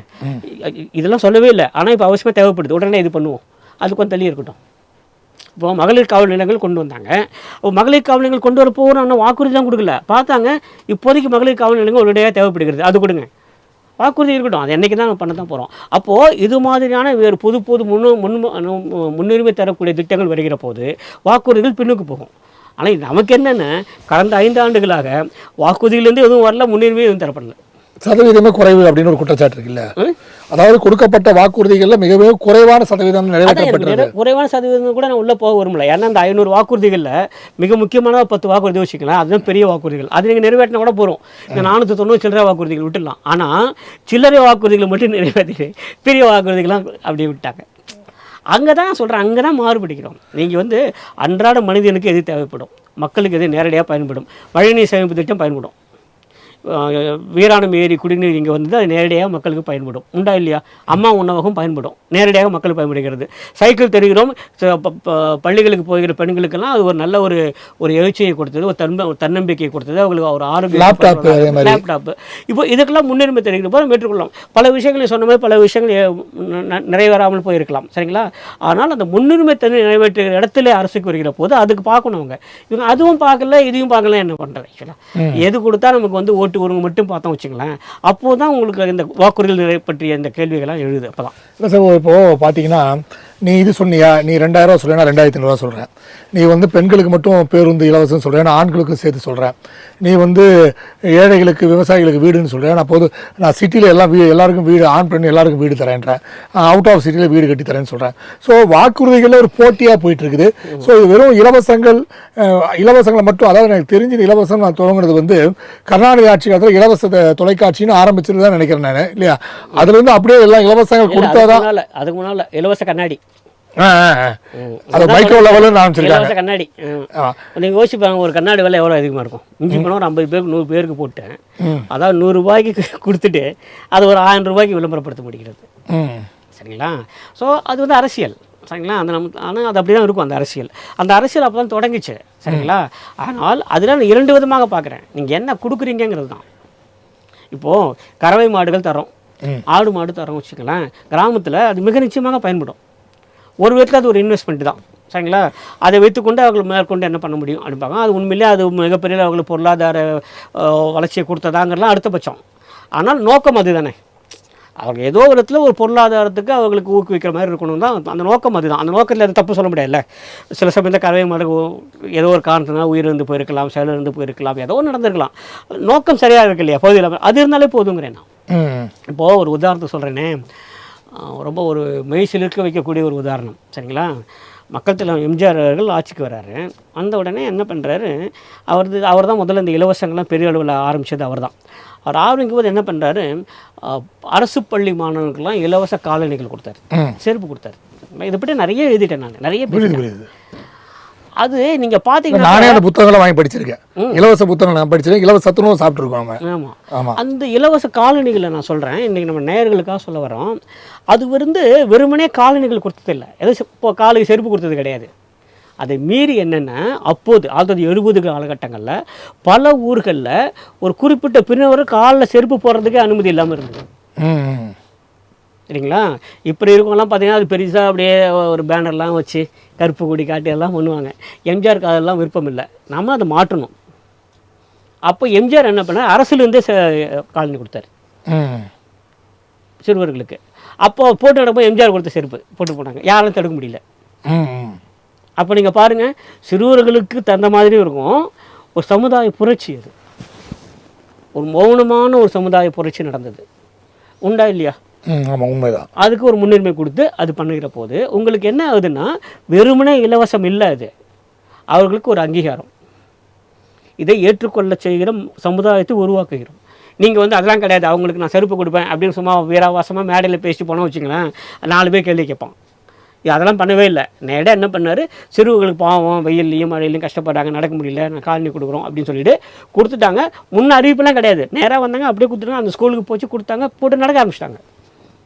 இதெல்லாம் சொல்லவே இல்லை. ஆனால் இப்போ அவசியமாக தேவைப்படுது, உடனே இது பண்ணுவோம், அது கொஞ்சம் தள்ளி இருக்கட்டும். இப்போ மகளிர் காவல் நிலையங்கள் கொண்டு வந்தாங்க. மகளிர் காவல் நிலையங்கள் கொண்டு வரப்போ நான் வாக்குறுதி தான் கொடுக்கல, பார்த்தாங்க இப்போதைக்கு மகளிர் காவல் நிலையங்கள் உடனடியாக தேவைப்படுகிறது, அது கொடுங்க, வாக்குறுதி இருக்கட்டும், அது என்றைக்கு தான் பண்ண தான் போகிறோம். அப்போது இது மாதிரியான வேறு புது முன்னுரிமை தரக்கூடிய திட்டங்கள் வருகிற போது வாக்குறுதிகள் பின்னுக்கு போகும். ஆனால் நமக்கு என்னென்ன, கடந்த 5 ஆண்டுகளாக வாக்குறுதியிலேருந்து எதுவும் வரல, முன்னுரிமை எதுவும் தரப்படல, சதவீதமே குறைவு அப்படின்னு ஒரு குற்றச்சாட்டு இருக்குல்ல. அதாவது கொடுக்கப்பட்ட வாக்குறுதிகளில் மிகவே குறைவான சதவீதம் நிறைவேற்றப்பட்டது. குறைவான சதவீதம் கூட நான் உள்ளே போக வரும்ல. ஏன்னா அந்த 500 வாக்குறுதிகளில் மிக முக்கியமான 10 வாக்குறுதி வச்சுக்கலாம், அதுதான் பெரிய வாக்குறுதிகள். அது நீங்கள் நிறைவேற்றினா கூட போகிறோம். இந்த 490 சில்லறை வாக்குறுதிகள் விட்டுடலாம். ஆனால் சில்லறை வாக்குறுதிகளை மட்டும் நிறைவேற்றி பெரிய வாக்குறுதிகள்லாம் அப்படியே விட்டாங்க. அங்கே தான் சொல்கிறேன், அங்கே தான் மாறுபடுகிறோம். நீங்கள் வந்து அன்றாட மனிதனுக்கு எது தேவைப்படும், மக்களுக்கு எது நேரடியாக பயன்படும், மழைநீர் சேமிப்பு திட்டம் பயன்படும். வீராணம் ஏரி குடிநீர் இங்கே வந்து அது நேரடியாக மக்களுக்கு பயன்படும், உண்டா இல்லையா? அம்மா உணவகம் பயன்படும், நேரடியாக மக்களுக்கு பயன்படுகிறது. சைக்கிள் தெரிகிறோம், பள்ளிகளுக்கு போகிற பெண்களுக்கெல்லாம் அது ஒரு நல்ல ஒரு எழுச்சியை கொடுத்தது, ஒரு தன்னம்பிக்கையை கொடுத்தது, அவங்களுக்கு ஒரு ஆரோக்கியம், லேப்டாப்பு. இப்போ இதுக்கெல்லாம் முன்னுரிமை தெரிகிற போது ஏற்றுக்கொள்ளலாம். பல விஷயங்களை சொன்ன மாதிரி பல விஷயங்கள் நிறைவேறாமல் போயிருக்கலாம், சரிங்களா? ஆனால் அந்த முன்னுரிமை நிறைவேற்றுகிற இடத்துல அரசுக்கு வருகிற போது அதுக்கு பார்க்கணும் அவங்க. இவங்க அதுவும் பார்க்கல, இதையும் பார்க்கல, என்ன பண்ணுறது? ஆக்சுவலாக எது கொடுத்தா நமக்கு வந்து ஓட்டு வருங்க மட்டும் பார்த்தோம் வச்சுங்களேன், அப்போது தான் உங்களுக்கு இந்த வாக்குறுதிகள் பற்றிய இந்த கேள்விகள்லாம் எழுது. அப்போ தான் இல்லை சார், இப்போது பார்த்தீங்கன்னா நீ இது சொன்னியா, நீ 2000 ரூபா சொல்ல, நான் 2500 சொல்கிறேன். நீ வந்து பெண்களுக்கு மட்டும் பேருந்து இலவசம் சொல்கிறேன், நான் ஆண்களுக்கும் சேர்த்து சொல்கிறேன். நீ வந்து ஏழைகளுக்கு விவசாயிகளுக்கு வீடுன்னு சொல்கிறேன், நான் சிட்டியில் எல்லாருக்கும் வீடு, ஆண் பெண் எல்லாருக்கும் வீடு தரேன்றேன், அவுட் ஆஃப் சிட்டியில் வீடு கட்டி தரேன்னு சொல்கிறேன். ஸோ வாக்குறுதிகளில் ஒரு போட்டியாக போயிட்டு இருக்குது. ஸோ இது வெறும் இலவசங்களை மட்டும், அதாவது எனக்கு தெரிஞ்ச இலவசம் நான் தொடங்குறது வந்து கர்நாடக ஆட்சி காலத்தில் இலவச தொலைக்காட்சின்னு ஆரம்பிச்சிட்டு தான் நினைக்கிறேன் நான், இல்லையா? அதுல இருந்து அப்படியே எல்லாம் இலவசங்கள் கொடுத்தாதான். அதுக்கு முன்னால இலவச கண்ணாடி, அது மைக்ரோ லெவலில் நான் இலவச கண்ணாடி. நீங்கள் யோசிப்பாங்க, ஒரு கண்ணாடி விலை எவ்வளோ அதிகமாக இருக்கும். இஞ்சி போனால் ஒரு 50 பேருக்கு 100 பேருக்கு போட்டேன், அதாவது 100 ரூபாய்க்கு கொடுத்துட்டு அது ஒரு 1000 ரூபாய்க்கு விளம்பரப்படுத்த முடிகிறது. சரிங்களா? ஸோ அது வந்து அரசியல். சரிங்களா? ஆனால் அது அப்படி தான் இருக்கும் அந்த அரசியல். அந்த அரசியல் அப்போ தான் தொடங்கிச்சு. சரிங்களா? ஆனால் அதில் நான் 2 விதமாக பார்க்குறேன். நீங்கள் என்ன கொடுக்குறீங்கிறது தான். இப்போது கறவை மாடுகள் தரோம், ஆடு மாடு தரோம் வச்சுக்கலாம். கிராமத்தில் அது மிக நிச்சயமாக பயன்படும். ஒரு விதத்தில் அது ஒரு இன்வெஸ்ட்மெண்ட் தான். சரிங்களா? அதை வைத்துக்கொண்டு அவர்கள் மேற்கொண்டு என்ன பண்ண முடியும் அப்படிப்பாங்க. அது உண்மையிலே அது மிகப்பெரிய அவங்களுக்கு பொருளாதார வளர்ச்சியை கொடுத்ததாங்கிறலாம் அடுத்த பட்சம். ஆனால் நோக்கம் அது தானே. அவங்க ஏதோ ஒரு இடத்துல ஒரு பொருளாதாரத்துக்கு அவங்களுக்கு ஊக்குவிக்கிற மாதிரி இருக்கணும் தான் அந்த நோக்கம். அதுதான் அந்த நோக்கத்தில் அது தப்பு சொல்ல முடியாதுல்ல. சில சமயத்தில் கறவை மாடு ஏதோ ஒரு காரணத்தினால உயிரிழந்து போயிருக்கலாம், செயலிழந்து போயிருக்கலாம், ஏதோ நடந்திருக்கலாம். நோக்கம் சரியாக இருக்கு இல்லையா? பகுதியில் அது இருந்தாலே போதுங்கிறேன் நான். இப்போது ஒரு உதாரணத்தை சொல்கிறேனே, ரொம்ப ஒரு மெய்சில் இருக்க வைக்கக்கூடிய ஒரு உதாரணம். சரிங்களா? மக்கள் தலைவர் எம்ஜிஆர் அவர்கள் ஆட்சிக்கு வர்றாரு. வந்த உடனே என்ன பண்ணுறாரு, அவர் தான் முதல்ல இந்த இலவசங்கள்லாம் பெரிய அளவில் ஆரம்பித்தது அவர் தான். அவர் ஆரம்பிக்கும் போது என்ன பண்ணுறாரு, அரசு பள்ளி மாணவர்களுக்கெல்லாம் இலவச காலணிகள் கொடுத்தாரு, செருப்பு கொடுத்தாரு. இதை பற்றி நிறைய எழுதிட்டேன் நான், நிறைய பேர். அது நீங்கள் பார்த்தீங்கன்னா, நானே அந்த புத்தகங்களை வாங்கி படிச்சிருக்கேன், இலவச புத்தகங்கள் நான் படிச்சிருக்கேன், இலவச சத்துணவு சாப்பிட்ருக்கோம். ஆமாம், அந்த இலவச காலணிகளை நான் சொல்கிறேன், இன்றைக்கி நம்ம நேயர்களுக்காக சொல்ல வரோம். அது வந்து வெறுமனே காலணிகள் கொடுத்ததில்லை, ஏதோ இப்போ காலுக்கு செருப்பு கொடுத்தது கிடையாது. அதை மீறி என்னென்னா, அப்போது 1970 காலகட்டங்களில் பல ஊர்களில் ஒரு குறிப்பிட்ட பிரிவினர் காலில் செருப்பு போடுறதுக்கே அனுமதி இல்லாமல் இருந்தது. சரிங்களா? இப்படி இருக்கவங்கலாம் பார்த்தீங்கன்னா அது பெருசாக அப்படியே ஒரு பேனர்லாம் வச்சு கருப்பு கொடி காட்டி எல்லாம் பண்ணுவாங்க. எம்ஜிஆருக்கு அதெல்லாம் விருப்பம் இல்லை, நம்ம அதை மாற்றணும். அப்போ எம்ஜிஆர் என்ன பண்ணார், அரசுலேருந்தே காலனி கொடுத்தாரு சிறுவர்களுக்கு. அப்போது போட்டு நடப்போம் எம்ஜிஆர் கொடுத்த செருப்பு போட்டு போனாங்க, யாரும் தடுக்க முடியல. அப்போ நீங்கள் பாருங்கள், சிறுவர்களுக்கு தகுந்த மாதிரி இருக்கும் ஒரு சமுதாய புரட்சி. அது ஒரு மௌனமான ஒரு சமுதாய புரட்சி நடந்தது, உண்டா இல்லையா? ஆமாம், உண்மைதான். அதுக்கு ஒரு முன்னுரிமை கொடுத்து அது பண்ணுகிற போது உங்களுக்கு என்ன ஆகுதுன்னா, வெறுமனே இலவசம் இல்லை, அது அவர்களுக்கு ஒரு அங்கீகாரம். இதை ஏற்றுக்கொள்ள செய்கிற சமுதாயத்தை உருவாக்குகிறோம். நீங்கள் வந்து அதெல்லாம் கிடையாது, அவங்களுக்கு நான் செருப்பு கொடுப்பேன் அப்படின்னு சும்மா வீராவாசமாக மேடையில் பேசிட்டு போனோம் வச்சுங்களேன், 4 பேர் கேள்வி கேட்பான். அதெல்லாம் பண்ணவே இல்லை. நேராக என்ன பண்ணார், சிறுவர்களுக்கு பாவம் வெயில்லையும் மழையிலையும் கஷ்டப்படுறாங்க, நடக்க முடியல, நான் காலனி கொடுக்குறோம் அப்படின்னு சொல்லிட்டு கொடுத்துட்டாங்க. முன்ன அறிவிப்பெல்லாம் கிடையாது, நேராக வந்தாங்க, அப்படியே கொடுத்துட்டாங்க. அந்த ஸ்கூலுக்கு போச்சு, கொடுத்தாங்க, போட்டு நடக்க ஆரம்பிச்சிட்டாங்க.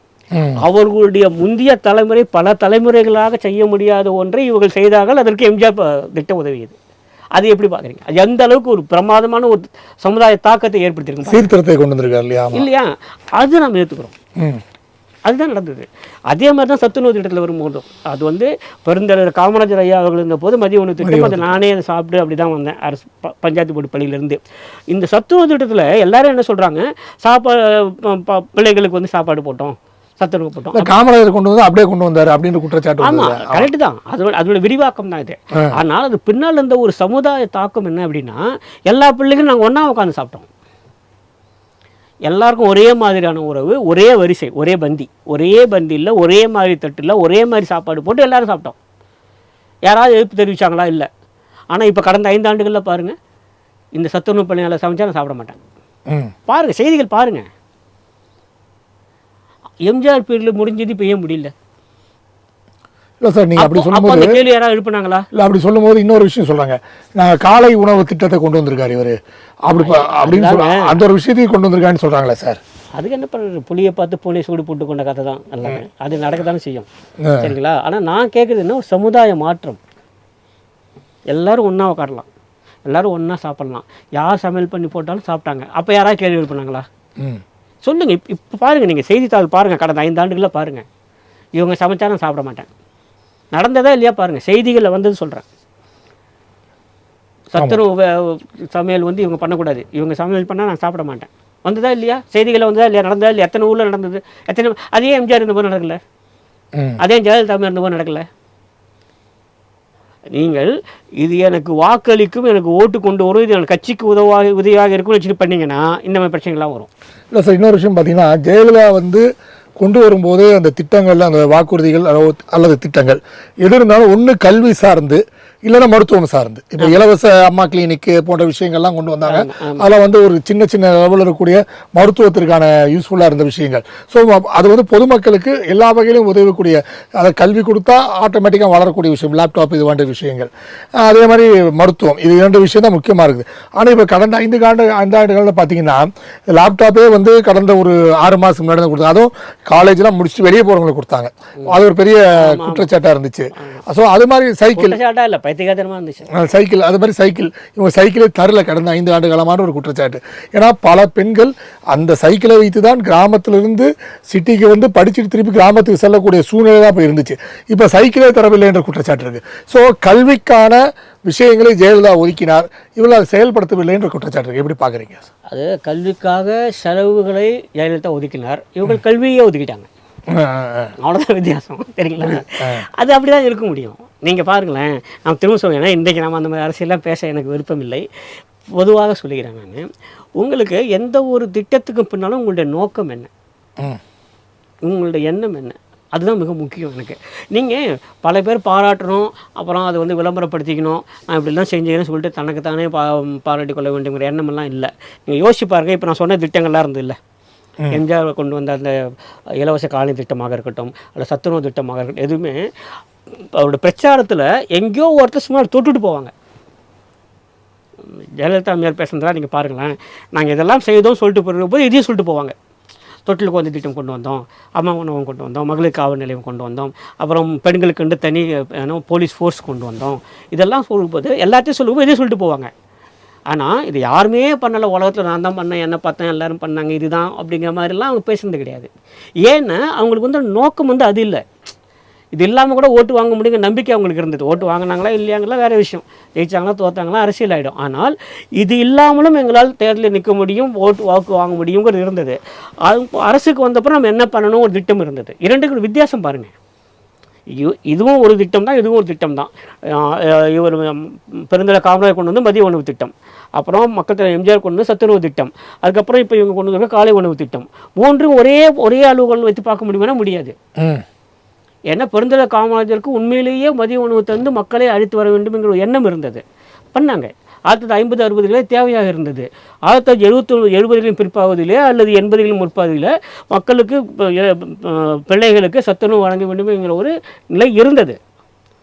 அவர்களுடைய முந்தைய தலைமுறை பல தலைமுறைகளாக செய்ய முடியாத ஒன்றை இவர்கள் செய்தார்கள். அதற்கு எம்ஜிஆர் திட்டம் உதவியது. அது எப்படி பார்க்குறீங்க? அது எந்த அளவுக்கு ஒரு பிரமாதமான ஒரு சமுதாய தாக்கத்தை ஏற்படுத்தியிருக்கு, சீர்திருத்தத்தை கொண்டு வந்திருக்காரு இல்லையா? அது நாம் ஏற்றுக்கிறோம். அதுதான் நடந்தது. அதே மாதிரி தான் சத்துணவு திட்டத்தில் வரும்போதும் அது வந்து பெருந்தலைவர் காமராஜர் ஐயா அவர்கள் இருந்தபோது மதிய உணவு திட்டம், அதை நானே அதை சாப்பிட்டு அப்படி தான் வந்தேன் அரசு பஞ்சாயத்து போர்டு பள்ளியிலேருந்து. இந்த சத்துணவு திட்டத்தில் எல்லாரும் என்ன சொல்கிறாங்க, பிள்ளைகளுக்கு வந்து சாப்பாடு போட்டோம், சத்துணவு போட்டோம். காமராஜர் கொண்டு வந்து அப்படியே கொண்டு வந்தார் அப்படின்ற குற்றச்சாட்டு. ஆமாம், கரெக்டு தான். அதோட விரிவாக்கம் தான் இது. ஆனால் அது பின்னால் இருந்த ஒரு சமுதாய தாக்கம் என்ன அப்படின்னா, எல்லா பிள்ளைகளும் நாங்கள் ஒன்றா உட்காந்து சாப்பிட்டோம். எல்லாருக்கும் ஒரே மாதிரியான உறவு, ஒரே வரிசை, ஒரே பந்தி, ஒரே பந்தியில் ஒரே மாதிரி தட்டில் ஒரே மாதிரி சாப்பாடு போட்டு எல்லோரும் சாப்பிட்டோம். யாராவது எதிர்ப்பு தெரிவித்தாங்களா? இல்லை. ஆனால் இப்போ கடந்த 5 ஆண்டுகளில் பாருங்கள், இந்த சத்துணவு பள்ளியால் சமைச்சா நான் சாப்பிட மாட்டேன். பாருங்கள், செய்திகள் பாருங்கள். எம்ஜிஆர் பீரியடில் முடிஞ்சது இப்போ ஏன் முடியல? இல்லை சார், நீங்கள் அப்படி சொல்லும்போது கேள்வி யாராவது எழுப்பினாங்களா? இல்லை, அப்படி சொல்லும்போது இன்னொரு விஷயம் சொல்கிறாங்க, நாங்கள் காலை உணவு திட்டத்தை கொண்டு வந்திருக்காரு இவர் அப்படின்னு சொல்லுவாங்க. அந்த ஒரு விஷயத்தையும் கொண்டு வந்திருக்கான்னு சொல்கிறாங்களே சார். அதுக்கு என்ன பண்ணுறது, புளியை பார்த்து பூனை சூடு போட்டு கொண்ட கதை தான் எல்லாமே. அது நடக்க தானே செய்யும், சரிங்களா? ஆனால் நான் கேட்குறது என்ன, ஒரு சமுதாய மாற்றம். எல்லோரும் ஒன்றா உட்காரலாம், எல்லோரும் ஒன்றா சாப்பிட்லாம், யார் சமையல் பண்ணி போட்டாலும் சாப்பிட்டாங்க. அப்போ யாராவது கேள்வி எழுப்பினாங்களா? சொல்லுங்கள். இப்போ பாருங்கள், நீங்கள் செய்தித்தாள் பாருங்கள், கடந்த 5 ஆண்டுகளில் பாருங்கள், இவங்க சமைச்சா நான் சாப்பிட மாட்டேன், நடந்ததா இல்லையா பாருங்கள். செய்திகளில் வந்தது சொல்கிறேன். சத்துணவு சமையல் வந்து இவங்க பண்ணக்கூடாது, இவங்க சமையல் பண்ணால் நான் சாப்பிட மாட்டேன், வந்ததா இல்லையா? செய்திகளில் வந்ததா இல்லையா? நடந்ததா இல்லையா? எத்தனை ஊரில் நடந்தது, எத்தனை? அதே எம்ஜிஆர் இந்த போது நடக்கல. அதே ஜெயலலிதா இருந்தபோது நடக்கலை. நீங்கள் இது எனக்கு வாக்களிக்கும், எனக்கு ஓட்டு கொண்டு வரும், இது எனக்கு கட்சிக்கு உதவியாக இருக்கும்னு வச்சுட்டு பண்ணீங்கன்னா இந்த மாதிரி பிரச்சனைகள்லாம் வரும். இல்லை சார், இன்னொரு விஷயம் பார்த்தீங்கன்னா, ஜெயலலிதா வந்து கொண்டு வரும்போது அந்த திட்டங்கள், அந்த வாக்குறுதிகள் அல்லது திட்டங்கள் எது இருந்தாலும் ஒன்று கல்வி சார்ந்து இல்லைன்னா மருத்துவம் சார்ந்து, இப்போ இலவச அம்மா கிளினிக்கு போன்ற விஷயங்கள்லாம் கொண்டு வந்தாங்க. அதில் வந்து ஒரு சின்ன சின்ன லெவலில் இருக்கக்கூடிய மருத்துவத்திற்கான யூஸ்ஃபுல்லாக இருந்த விஷயங்கள். ஸோ அது வந்து பொதுமக்களுக்கு எல்லா வகையிலும் உதவக்கூடிய, அதை கல்வி கொடுத்தா ஆட்டோமேட்டிக்காக வளரக்கூடிய விஷயம், லேப்டாப் இது போன்ற விஷயங்கள். அதே மாதிரி மருத்துவம், இது 2 விஷயம் தான் முக்கியமாக இருக்குது. ஆனால் இப்போ கடந்த 5 ஆண்டுகளில் பார்த்தீங்கன்னா லேப்டாப்பே வந்து கடந்த ஒரு 6 மாதம் முன்னாடி தான் கொடுத்தாங்க. அதுவும் காலேஜ்லாம் முடிச்சுட்டு வெளியே போகிறவங்களுக்கு கொடுத்தாங்க. அது ஒரு பெரிய குற்றச்சாட்டாக இருந்துச்சு. ஸோ அது மாதிரி சைக்கிள் இல்லை பைத்தியகாரமாக இருந்துச்சு. சைக்கிள், அது மாதிரி சைக்கிள், இவங்க சைக்கிளே தரல கடந்த 5 ஆண்டு காலமான ஒரு குற்றச்சாட்டு. ஏன்னா பல பெண்கள் அந்த சைக்கிளை வைத்து தான் கிராமத்திலிருந்து சிட்டிக்கு வந்து படிச்சுட்டு திருப்பி கிராமத்துக்கு செல்லக்கூடிய சூழ்நிலை தான் இப்போ இருந்துச்சு. இப்போ சைக்கிளே தரவில்லை என்ற குற்றச்சாட்டு இருக்குது. ஸோ கல்விக்கான விஷயங்களை ஜெயலலிதா ஒதுக்கினார், இவர்கள் அதை செயல்படுத்தவில்லை என்ற குற்றச்சாட்டு இருக்குது. எப்படி பார்க்குறீங்க? அது கல்விக்காக செலவுகளை ஜெயலலிதா ஒதுக்கினார், இவங்க கல்வியே ஒதுக்கிட்டாங்க. அவ்வளோதான் வித்தியாசம், சரிங்களா? அது அப்படி தான் இருக்க முடியும். நீங்கள் பாருங்களேன், நான் திரும்ப சொல்லுவேன், ஏன்னா இன்றைக்கி நம்ம அந்த மாதிரி அரசியலாம் பேச எனக்கு விருப்பம் இல்லை, பொதுவாக சொல்லிக்கிறேன் நான். உங்களுக்கு எந்த ஒரு திட்டத்துக்கு பின்னாலும் உங்களுடைய நோக்கம் என்ன, உங்களுடைய எண்ணம் என்ன, அதுதான் மிக முக்கியம் எனக்கு. நீங்கள் பல பேர் பாராட்டணும், அப்புறம் அதை வந்து விளம்பரப்படுத்திக்கணும், நான் இப்படிலாம் செஞ்சேன்னு சொல்லிட்டு தனக்குத்தானே பாராட்டி கொள்ள வேண்டியங்கிற எண்ணமெல்லாம் இல்லை. நீங்கள் யோசிச்சு பாருங்கள், இப்போ நான் சொன்ன திட்டங்கள்லாம் இருந்தது இல்லை, எம்ஜிஆர் கொண்டு வந்த அந்த இலவச காலனி திட்டமாக இருக்கட்டும், அல்ல சத்துணவு திட்டமாக இருக்கட்டும், எதுவுமே அவரோட பிரச்சாரத்தில் எங்கேயோ ஒருத்தர் சும்மா தொட்டுட்டு போவாங்க. ஜெயலலிதா அம்மையார் பேசுனதெல்லாம் நீங்கள் பாருங்களேன், நாங்கள் இதெல்லாம் செய்தோம் சொல்லிட்டு போய் இதையும் சொல்லிட்டு போவாங்க. தொட்டிலுக்கு வந்து திட்டம் கொண்டு வந்தோம், அம்மா உணவகம் கொண்டு வந்தோம், மகளிர் காவல் நிலையம் கொண்டு வந்தோம், அப்புறம் பெண்களுக்கு தனி போலீஸ் ஃபோர்ஸ் கொண்டு வந்தோம், இதெல்லாம் சொல்லும்போது எல்லாத்தையும் சொல்லும்போது இதையும் சொல்லிட்டு போவாங்க. ஆனால் இது யாருமே பண்ணலை, உலகத்தில் நான் தான் பண்ணேன், என்ன பார்த்தேன், எல்லோரும் பண்ணாங்க, இதுதான் அப்படிங்கிற மாதிரிலாம் அவங்க பேசுனது கிடையாது. ஏன்னா அவங்களுக்கு வந்து நோக்கம் வந்து அது இல்லை. இது இல்லாமல் கூட ஓட்டு வாங்க முடியுங்க நம்பிக்கை அவங்களுக்கு இருந்தது. ஓட்டு வாங்கினாங்களா இல்லையாங்களா வேறு விஷயம், ஜெயிச்சாங்களா தோத்தாங்களா அரசியல் ஆகிடும். ஆனால் இது இல்லாமலும் எங்களால் தேர்தலில் நிற்க முடியும், வாக்கு வாங்க முடியுங்கிறது இருந்தது. அரசுக்கு வந்தப்போ நம்ம என்ன பண்ணணும் ஒரு திட்டம் இருந்தது. 2க்கு வித்தியாசம் பாருங்கள். இதுவும் ஒரு திட்டம் தான், இதுவும் ஒரு திட்டம் தான். இவர் பெருந்தலை காமராஜர் கொண்டு வந்து மதிய உணவு திட்டம், அப்புறம் மக்கள் தலைவர் எம்ஜிஆர் கொண்டு வந்து சத்துணவு திட்டம், அதுக்கப்புறம் இப்போ இவங்க கொண்டு வந்து காலை உணவு திட்டம். 3 ஒரே அலுவலகம் வைத்து பார்க்க முடியுமானா முடியாது. ஏன்னா பெருந்தலை காமராஜருக்கு உண்மையிலேயே மதிய உணவு தந்து மக்களை அழைத்து வர வேண்டும் என்கிற ஒரு எண்ணம் இருந்தது, பண்ணாங்க. 1950-60களே தேவையாக இருந்தது. 1970 பிற்பாவதிலே அல்லது 80 முற்பாவதிலே மக்களுக்கு பிள்ளைகளுக்கு சத்துணவு வழங்க வேண்டும் என்கிற ஒரு நிலை இருந்தது.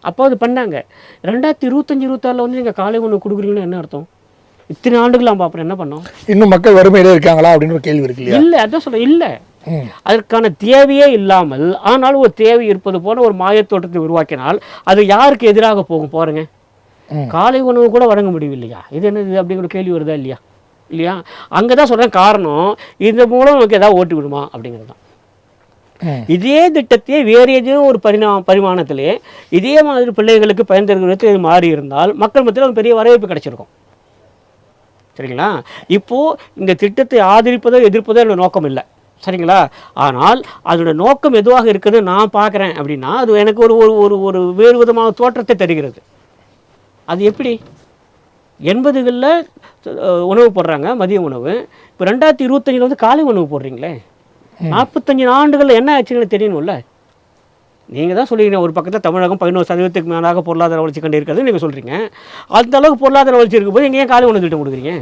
அப்போ அது பண்ணாங்க. 2025-26 வந்து நீங்கள் காலை உணவு கொடுக்குறீங்கன்னு என்ன அர்த்தம்? இத்தனை ஆண்டுகள் நம்ம அப்புறம் என்ன பண்ணோம்? இன்னும் மக்கள் வறுமையிலே இருக்காங்களா அப்படின்னு ஒரு கேள்வி இருக்கு இல்லையா? இல்லை, அதான் சொல்ல இல்லை, அதற்கான தேவையே இல்லாமல் ஆனாலும் ஒரு தேவை இருப்பது போல ஒரு மாயத்தோட்டத்தை உருவாக்கினால் அது யாருக்கு எதிராக போகும் பாருங்க. காலை உணவு கூட வழங்க முடியவில்லையா, இது என்னது அப்படிங்கிற கேள்வி வருதா இல்லையா? இல்லையா? அங்கே தான் சொல்கிறேன் காரணம், இந்த மூலம் நமக்கு ஏதாவது ஓட்டு விடுமா அப்படிங்கிறது தான். இதே திட்டத்தையே வேறு ஏதோ ஒரு பரிமாணத்திலே இதே மாதிரி பிள்ளைகளுக்கு பயன் தருகிறது மாறி இருந்தால் மக்கள் மத்தியில் ஒரு பெரிய வரவேற்பு கிடைச்சிருக்கும், சரிங்களா? இப்போது இந்த திட்டத்தை ஆதரிப்பதோ எதிர்ப்பதோ என்னோட நோக்கம் இல்லை, சரிங்களா? ஆனால் அதோட நோக்கம் எதுவாக இருக்குது நான் பார்க்குறேன் அப்படின்னா அது எனக்கு ஒரு ஒரு வேறு விதமான தோற்றத்தை தருகிறது. அது எப்படி? 80களில் உணவு போடுறாங்க மதிய உணவு, இப்போ 2025 வந்து காலை உணவு போடுறீங்களே. 45 ஆண்டுகளில் என்ன ஆச்சுன்னு தெரியணும்ல. நீங்கள் தான் சொல்லிக்கிறீங்க ஒரு பக்கத்தில் தமிழகம் 11% மேலாக பொருளாதார வளர்ச்சி கண்டு இருக்கிறது நீங்கள் சொல்கிறீங்க. அந்த அளவுக்கு பொருளாதார வளர்ச்சி இருக்கும்போது நீங்கள் ஏன் காலை உணவு திட்டம் கொடுக்குறீங்க?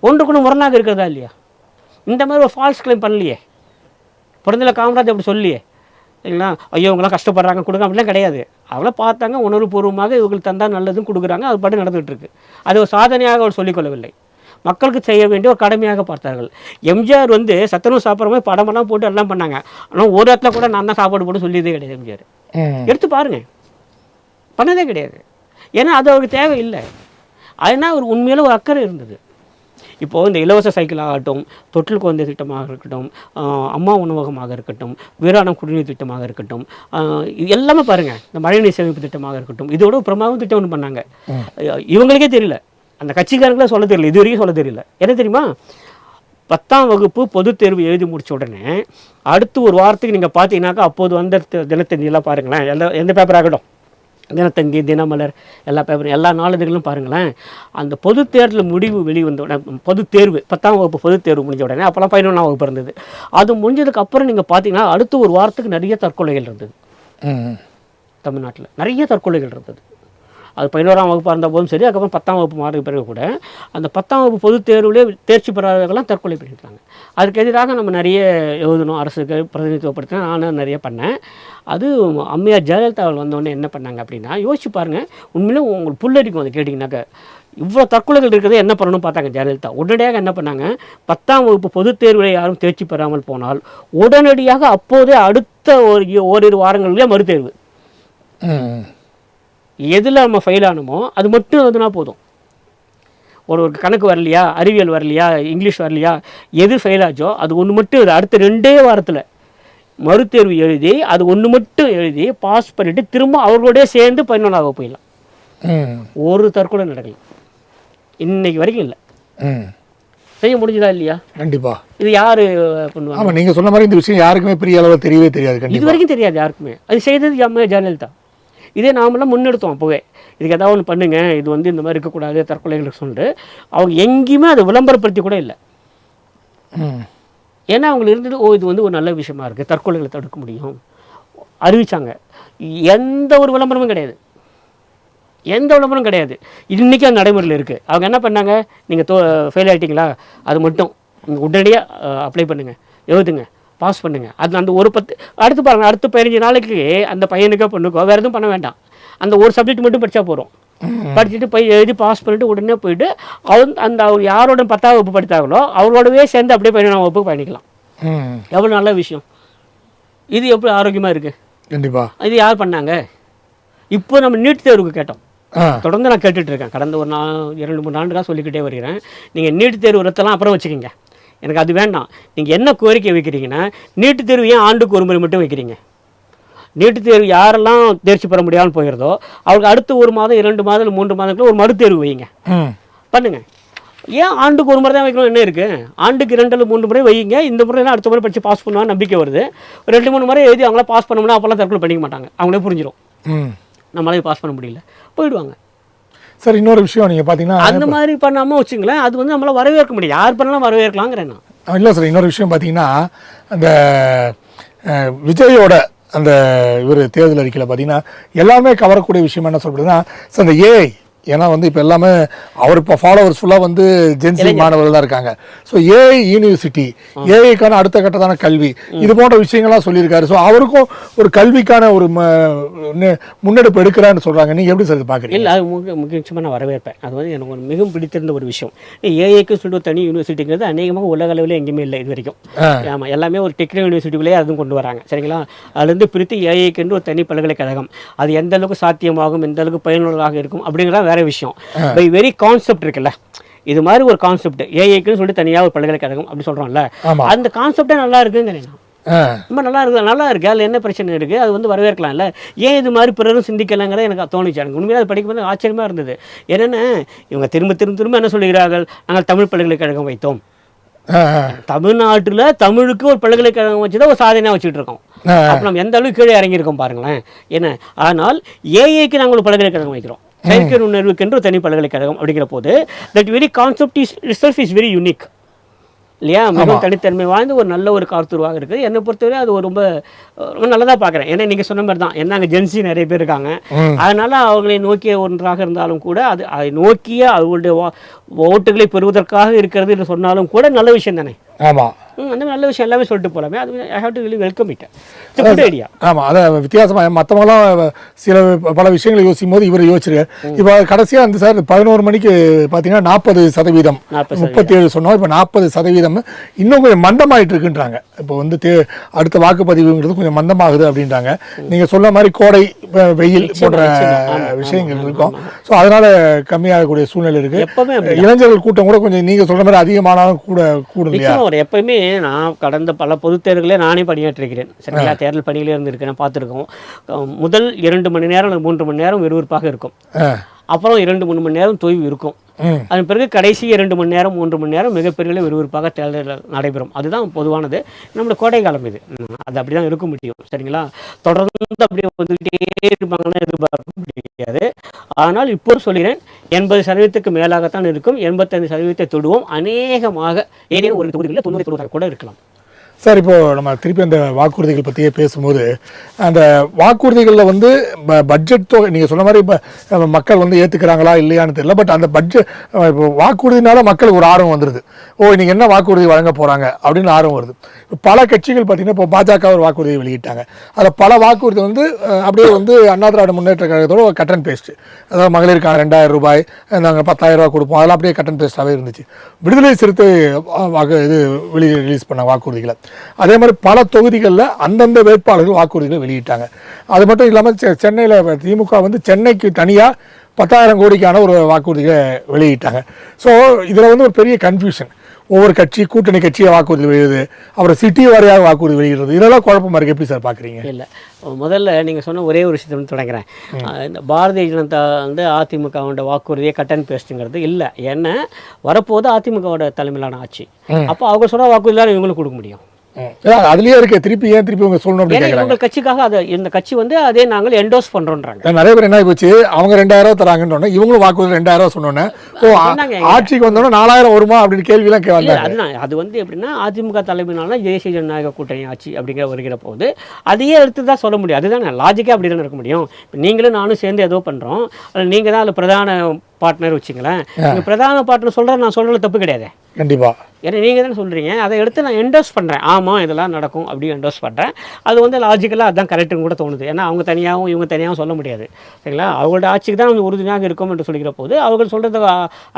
ஒன்றுக்குன்னு முரணாக இருக்கிறதா இல்லையா? இந்த மாதிரி ஒரு ஃபால்ஸ் கிளைம் பண்ணலையே, பிறந்தல காமராஜ் அப்படி சொல்லியே, சரிங்களா? ஐயோ இவங்களாம் கஷ்டப்படுறாங்க கொடுங்க அப்படிலாம் கிடையாது. அவளை பார்த்தாங்க, உணர்வுபூர்வமாக இவங்களுக்கு தந்தால் நல்லதுன்னு கொடுக்குறாங்க, அது பாட்டு நடந்துகிட்டு இருக்கு. அது ஒரு சாதனையாக அவர் சொல்லிக்கொள்ளவில்லை, மக்களுக்கு செய்ய வேண்டிய ஒரு கடமையாக பார்த்தார்கள். எம்ஜிஆர் வந்து சத்துணவு சாப்பிட்ற மாதிரி படமெல்லாம் போட்டு எல்லாம் பண்ணாங்க. ஆனால் ஒரு இடத்துல கூட நான் தான் சாப்பாடு போட்டு சொல்லியதே கிடையாது. எம்ஜிஆர் எடுத்து பாருங்கள், பண்ணதே கிடையாது. ஏன்னா அது அவருக்கு தேவையில்லை. அதனால் ஒரு உண்மையில ஒரு அக்கறை இருந்தது. இப்போது இந்த இலவச சைக்கிள் ஆகட்டும், தொட்டிலுக்கு வந்த திட்டமாக இருக்கட்டும், அம்மா உணவகமாக இருக்கட்டும், வீராணம் குடிநீர் திட்டமாக இருக்கட்டும், இது எல்லாமே பாருங்கள், இந்த மழைநீர் சேமிப்பு திட்டமாக இருக்கட்டும், இதோட பிரமாதம் திட்டம் ஒன்று பண்ணாங்க. இவங்களுக்கே தெரியல, அந்த கட்சிக்காரங்களே சொல்ல தெரியல, இது வரைக்கும் சொல்ல தெரியல. என்ன தெரியுமா? 10ஆம் வகுப்பு பொதுத் தேர்வு எழுதி முடிச்ச உடனே அடுத்து ஒரு வாரத்துக்கு நீங்கள் பார்த்தீங்கன்னாக்கா அப்போது வந்த தினத்தந்தியெல்லாம் பாருங்களேன், எந்த பேப்பர் ஆகட்டும், தினத்தந்தி, தினமலர், எல்லா பேப்பரும், எல்லா நாளிதழ்களும் பாருங்களேன். அந்த பொது தேர்தல் முடிவு வெளிவந்த உடனே, பொது தேர்வு 10ஆம் வகுப்பு பொது தேர்வு முடிஞ்ச உடனே, அப்போல்லாம் 11ஆம் வகுப்பு இருந்தது, அது முடிஞ்சதுக்கு அப்புறம் நீங்கள் பார்த்தீங்கன்னா அடுத்து ஒரு வாரத்துக்கு நிறைய தற்கொலைகள் இருந்தது. தமிழ்நாட்டில் நிறைய தற்கொலைகள் இருந்தது. அது 11ஆம் வகுப்பாக இருந்த போதும் சரி, அதுக்கப்புறம் 10ஆம் வகுப்பு மாறிய பிறகு கூட அந்த 10ஆம் வகுப்பு பொது தேர்வுலேயே தேர்ச்சி பெறாதவர்கள்லாம் தற்கொலை பண்ணியிருக்காங்க. அதுக்கு எதிராக நம்ம நிறைய எழுதணும், அரசுக்கு பிரதிநிதித்துவப்படுத்தினா நானும் நிறைய பண்ணேன். அது அம்மையார் ஜெயலலிதா வந்தோடனே என்ன பண்ணாங்க அப்படின்னா, யோசிச்சு பாருங்கள், உண்மையிலே உங்களுக்கு புல்லரிக்கும் அதை கேட்டிங்கனாக்க. இவ்வளோ தற்கொலைகள் இருக்கிறது என்ன பண்ணணும்னு பார்த்தாங்க ஜெயலலிதா. உடனடியாக என்ன பண்ணாங்க, 10ஆம் வகுப்பு பொதுத் தேர்வில் யாரும் தேர்ச்சி பெறாமல் போனால் உடனடியாக அப்போதே அடுத்த ஓரிரு வாரங்களிலே மறுதேர்வு. எதில் நம்ம ஃபெயில் ஆனமோ அது மட்டும் எதுனா போதும். ஒரு கணக்கு வரலையா, அறிவியல் வரலையா, இங்கிலீஷ் வரலையா, எது ஃபெயில் ஆச்சோ அது ஒன்று மட்டும் இது அடுத்த 2 வாரத்தில் மறுதேர்வு எழுதி அது ஒன்று மட்டும் எழுதி பாஸ் பண்ணிவிட்டு திரும்ப அவர்களோடய சேர்ந்து 11ஆம் வகுப்பு போயிடலாம். ஒரு தற்கொலை நடக்கல இன்னைக்கு வரைக்கும் இல்லை. செய்ய முடிஞ்சதா இல்லையா? கண்டிப்பா. இது யார் பண்ணுவாங்க? ஆமாம், நீங்கள் சொன்ன மாதிரி இந்த விஷயம் யாருக்குமே பெரிய அளவில் தெரியவே தெரியாது. இது வரைக்கும் தெரியாது யாருக்குமே. அது செய்தது அம்மையார் ஜெயலலிதா. இதே நாமெல்லாம் முன்னெடுத்தோம் அப்போவே, இதுக்கு ஏதாவது ஒன்று பண்ணுங்கள், இது வந்து இந்த மாதிரி இருக்கக்கூடாது தற்கொலைகளுக்கு சொல்லிட்டு. அவங்க எங்கேயுமே அதை விளம்பரப்படுத்தி கூட இல்லை. ஏன்னா அவங்களுக்கு இருந்தது, இது வந்து ஒரு நல்ல விஷயமா இருக்குது, தற்கொலைகளை தடுக்க முடியும், அறிவித்தாங்க. எந்த ஒரு விளம்பரமும் கிடையாது, எந்த விளம்பரம் கிடையாது. இன்றைக்கி அந்த நடைமுறையில் இருக்குது. அவங்க என்ன பண்ணாங்க, நீங்கள் ஃபெயில் ஆகிட்டீங்களா, அது மட்டும் நீங்கள் உடனடியாக அப்ளை பண்ணுங்கள், எழுதுங்க, பாஸ் பண்ணுங்கள். அது அந்த ஒரு 10 அடுத்து பாருங்கள், அடுத்த 15 நாளைக்கு அந்த பையனுக்கோ பொண்ணுக்கோ வேறு எதுவும் பண்ண வேண்டாம், அந்த ஒரு சப்ஜெக்ட் மட்டும் படித்தா போகிறோம். படிச்சுட்டு போய் எழுதி பாஸ் பண்ணிவிட்டு உடனே போயிட்டு அவர் யாரோட 10ஆம் வகுப்பு படித்தாங்களோ அவரோடவே சேர்ந்து அப்படியே 11ஆம் வகுப்பு பயணிக்கலாம். எவ்வளோ நல்ல விஷயம் இது! எப்படி ஆரோக்கியமாக இருக்குது? கண்டிப்பாக. இது யார் பண்ணாங்க? இப்போ நம்ம நீட் தேர்வுக்கு கேட்டோம், தொடர்ந்து நான் கேட்டுட்ருக்கேன். கடந்த ஒரு 2-3 ஆண்டுகளாக சொல்லிக்கிட்டே வருகிறேன். நீங்கள் நீட் தேர்வு ரத்தெல்லாம் அப்புறம் வச்சுக்கிங்க, எனக்கு அது வேண்டாம். நீங்கள் என்ன கோரிக்கை வைக்கிறீங்கன்னா, நீட்டு தேர்வு ஏன் ஆண்டுக்கு ஒரு முறை மட்டும் வைக்கிறீங்க? நீட்டு தேர்வு யாரெல்லாம் தேர்ச்சி பெற முடியாமல் போகிறதோ அவருக்கு அடுத்து 1 மாதம் 2 மாதம் 3 மாதத்துக்குள்ள ஒரு மறுதேர்வு வைங்க, பண்ணுங்கள். ஏன் ஆண்டுக்கு ஒரு முறை தான் வைக்கணும்? என்ன இருக்குது? ஆண்டுக்கு 2 அல்லது 3 முறை வைங்க. இந்த முறை தான் அடுத்த முறை படித்து பாஸ் பண்ணுவான்னு நம்பிக்கை வருது. 2-3 முறை எழுதி அவங்கள பாஸ் பண்ணோம்னா அப்போல்லாம் தற்கொலை பண்ணிக்க மாட்டாங்க. அவங்களே புரிஞ்சிடும், நம்மளால பாஸ் பண்ண முடியல, போயிடுவாங்க. சார், இன்னொரு விஷயம் நீங்கள் பார்த்தீங்கன்னா, அந்த மாதிரி பண்ணாமல் வச்சுங்களேன், அது வந்து நம்மளால் வரவேற்க முடியும். யார் பண்ணாலும் வரவேற்கலாங்கிறேன் நான். இல்லை சார், இன்னொரு விஷயம் பார்த்தீங்கன்னா, அந்த விஜயோட அந்த இவர் தேர்தல் அறிக்கையில் பார்த்தீங்கன்னா எல்லாமே கவரக்கூடிய விஷயம் என்ன சொல்கிறதுன்னா, சார் இந்த ஏஐ, ஏன்னா வந்து இப்போ எல்லாமே அவர் இப்போ ஃபாலோவர்ஸ் ஃபுல்லாக வந்து ஜென்சி மாணவர்கள் தான் இருக்காங்க. ஸோ ஏஐ யூனிவர்சிட்டி, ஏஐக்கான அடுத்த கட்டத்தான கல்வி, இது போன்ற விஷயங்கள்லாம் சொல்லியிருக்காரு. ஸோ அவருக்கும் ஒரு கல்விக்கான ஒரு முன்னெடுப்பு எடுக்கிறான்னு சொல்கிறாங்க. நீங்கள் எப்படி சார் இது பார்க்குறீங்க? இல்லை, அது முக்கியமாக நான் வரவேற்பேன். அது வந்து எனக்கு ஒரு மிகவும் பிடித்திருந்த ஒரு விஷயம். ஏஐக்கு சொல்லிட்டு தனி யூனிவர்சிட்டிங்கிறது அநேகமாக உலக அளவில் எங்கேயுமே இல்லை இது வரைக்கும். ஆமாம், எல்லாமே ஒரு டெக்னிக்கல் யூனிவர்சிட்டிக்குள்ளேயே அதுவும் கொண்டு வராங்க, சரிங்களா? அதுலேருந்து பிரித்து ஏஐக்கு ஒரு தனி பல்கலைக்கழகம், அது எந்த அளவுக்கு சாத்தியமாகும், எந்த அளவுக்கு பயனுள்ளதாக இருக்கும் அப்படிங்கிறதா வேற விஷயம். பை வெரி கான்செப்ட் இருக்குல்ல, இது மாதிரி ஒரு கான்செப்ட் ஏஐக்குன்னு சொல்லிட்டு தனியாக ஒரு பல்கலைக்கழகம் அப்படி சொல்கிறோம்ல, அந்த கான்செப்டே நல்லா இருக்குங்கிறேன். ரொம்ப நல்லா இருக்குது, நல்லா இருக்குது. அதில் என்ன பிரச்சனை இருக்குது? அது வந்து வரவேற்கலாம்ல. ஏன் இது மாதிரி பிறரும் சிந்திக்கலாங்கிறத எனக்கு தோணுச்சு. எனக்கு உண்மையாக அது படிக்கும்போது ஆச்சரியமாக இருந்தது. என்னென்ன இவங்க திரும்ப என்ன சொல்லுகிறார்கள், நாங்கள் தமிழ் பல்கலைக்கழகம் வைத்தோம். தமிழ்நாட்டில் தமிழுக்கு ஒரு பல்கலைக்கழகம் வச்சுதான் ஒரு சாதனையாக வச்சுட்டு இருக்கோம். அப்போ நம்ம எந்த அளவுக்கு கீழே இறங்கியிருக்கோம் பாருங்களேன். என்ன, ஆனால் ஏஐக்கு நாங்கள் ஒரு பல்கலைக்கழகம் வைக்கிறோம், செயற்கை நுண்ணறிவுக்கென்று தனி பல்கலைக்கழகம் அப்படிங்கிற போது that very concept is very unique இல்லையா? மிகவும் தனித்தன்மை வாய்ந்த ஒரு நல்ல ஒரு கார்த்தூர்வாக இருக்குது. என்னை பொறுத்தவரை அது ரொம்ப ரொம்ப நல்லதாக பார்க்குறேன். ஏன்னா நீங்கள் சொன்ன மாதிரி தான், ஏன்னா அங்கே ஜென்சி நிறைய பேர் இருக்காங்க. அதனால் அவர்களை நோக்கிய ஒன்றாக இருந்தாலும் கூட அதை நோக்கிய அவர்களுடைய ஓட்டுகளை பெறுவதற்காக இருக்கிறது என்று சொன்னாலும் கூட நல்ல விஷயம் தானே. ஆமாம், அந்த நல்ல விஷயம் எல்லாமே சொல்லிட்டு போகலாமே. அது I have to really welcome it. It's good idea. ஆமாம், அதை வித்தியாசமாக மற்றவங்களாம் பல விஷயங்களை யோசிக்கும் போது இவர் யோசிச்சிருக்காரு. இப்போ கடைசியாக வந்து சார் 11 மணிக்கு பார்த்தீங்கன்னா 40%, 37 சொன்னோம், இப்போ 40% இன்னும் கொஞ்சம் மந்தமாயிட்டு இருக்குன்றாங்க. இப்போ வந்து அடுத்த வாக்குப்பதிவுங்கிறது கொஞ்சம் மந்தமாகுது அப்படின்றாங்க. நீங்கள் சொல்ல மாதிரி கோடை வெயில் போன்ற விஷயங்கள் இருக்கும். ஸோ அதனால கம்மியாகக்கூடிய சூழ்நிலை இருக்குது. எப்பவுமே இளைஞர்கள் கூட்டம் கூட கொஞ்சம் நீங்கள் சொல்ற மாதிரி அதிகமானாலும் கூடும் இல்லையா? எப்பயுமே நான் கடந்த பல பொதுத் தேர்தல்களே நானே பணியாற்றிருக்கிறேன், சரிங்களா? தேர்தல் பணிகளே இருந்திருக்கேன், பார்த்துருக்கோம். முதல் 2 மணி நேரம் அல்லது 3 மணி நேரம் விறுவிறுப்பாக இருக்கும். அப்புறம் 2-3 மணி நேரம் தொய்வு இருக்கும். அதன் பிறகு கடைசி 2 மணி நேரம் 3 மணி நேரம் மிகப்பெரிய விறுவிறுப்பாக தேர்தல் நடைபெறும். அதுதான் பொதுவானது. நம்மளோட கோடை காலம் இது. அது அப்படி தான் இருக்க முடியும். சரிங்களா? தொடர்ந்து அப்படியே வந்துக்கிட்டே இருப்பாங்கன்னு எதிர்பார்க்க முடியாது. ஆனால் இப்போ சொல்கிறேன், 80% மேலாகத்தான் இருக்கும். 85% தொடுவோம். அநேகமாக ஏதேனும் ஒரு தொகுதிகளில் 90 கூட இருக்கலாம். சார், இப்போ நம்ம திருப்பி அந்த வாக்குறுதிகள் பற்றியே பேசும்போது, அந்த வாக்குறுதிகளில் வந்து பட்ஜெட் தொகை நீங்கள் சொன்ன மாதிரி இப்போ மக்கள் வந்து ஏற்றுக்கிறாங்களா இல்லையான்னு தெரியல. பட் அந்த பட்ஜெட் இப்போ வாக்குறுதினால மக்களுக்கு ஒரு ஆர்வம் வந்துடுது. நீங்கள் என்ன வாக்குறுதி வழங்க போகிறாங்க அப்படின்னு ஆர்வம் வருது. இப்போ பல கட்சிகள் பார்த்தீங்கன்னா, இப்போ பாஜக ஒரு வாக்குறுதியை வெளியிட்டாங்க. அதில் பல வாக்குறுதி வந்து அப்படியே வந்து Anna Dravida Munnetra கழகத்தோட cut and paste. அதாவது மகளிருக்கான 2000 ரூபாய், நாங்கள் 10,000 ரூபாய் கொடுப்போம், அதெல்லாம் அப்படியே கட் அண்ட் பேஸ்டாகவே இருந்துச்சு. விடுதலை சிறுத்தை இது ரிலீஸ் பண்ண வாக்குறுதிகளை அதே மாதிரி பல தொகுதிகளில் அந்தந்த வேட்பாளர்கள் வாக்குறுதிகளை வெளியிட்டாங்க. அது மட்டும் இல்லாமல் சென்னையில் திமுக வந்து சென்னைக்கு தனியாக 10,000 கோடிக்கான ஒரு வாக்குறுதிகளை வெளியிட்டாங்க. ஸோ இதில் வந்து ஒரு பெரிய கன்ஃபியூஷன். ஒவ்வொரு கட்சி கூட்டணி கட்சியை வாக்குறுதி வெளியிடுது, அப்புறம் சிட்டி வாரியாக வாக்குறுதி வெளியிடுறது, இதெல்லாம் குழப்பமாக இருக்குது. எப்படி சார் பார்க்குறீங்க? இல்லை, முதல்ல நீங்கள் சொன்ன ஒரே ஒரு விஷயத்தை வந்து தொடங்குறேன். இந்த பாரதிய ஜனதா வந்து அதிமுகவோட வாக்குறுதியை கட் அண்ட் பேஸ்ட்டுங்கிறது இல்லை. ஏன்னா வரப்போது அதிமுகவோட தலைமையிலான ஆட்சி. அப்போ அவங்க சொன்ன வாக்குறுதி தான் இவங்களுக்கு கொடுக்க முடியும். அதுலயே இருக்கு. திருப்பி உங்க சொல்லணும். உங்கள் கட்சிக்காக அதை இந்த கட்சி வந்து அதே நாங்கள் என்டோஸ் பண்றோம்ன்றாங்க. நிறைய பேர் என்ன போச்சு, அவங்க 2000 தராங்கன்னு இவங்களும் வாக்குறுதி 2000 சொன்னோன்னே ஆட்சிக்கு வந்தோன்னா 4000 வருமா அப்படின்னு கேள்வி எல்லாம் கேட்கல. அதுதான் அது வந்து எப்படின்னா அதிமுக தலைமையினால தேசிய ஜனநாயக கூட்டணி ஆட்சி அப்படிங்கிற வருகிற போது அதையே எடுத்து தான் சொல்ல முடியும். அதுதான் லாஜிக்கா அப்படி தானே இருக்க முடியும். நீங்களும் நானும் சேர்ந்து ஏதோ பண்றோம், அதில் நீங்க தான் அதில் பிரதான பார்ட்னர் வச்சுங்களேன். பிரதான பார்ட்னர் சொல்கிறேன், நான் சொல்கிறது தப்பு கிடையாது. கண்டிப்பாக. ஏன்னா நீங்கள் தானே சொல்கிறீங்க. அதை எடுத்து நான் என்டோஸ் பண்ணுறேன். ஆமாம், இதெல்லாம் நடக்கும் அப்படி என்டோஸ் பண்ணுறேன். அது வந்து லாஜிக்கலாக அதுதான் கரெக்டுன்னு கூட தோணுது. ஏன்னா அவங்க தனியாகவும் இவங்க தனியாகவும் சொல்ல முடியாது. சரிங்களா? அவங்களோட ஆட்சிக்கு தான் உறுதுணையாக இருக்கும் என்று சொல்லிக்கிற போது அவர்கள் சொல்கிறது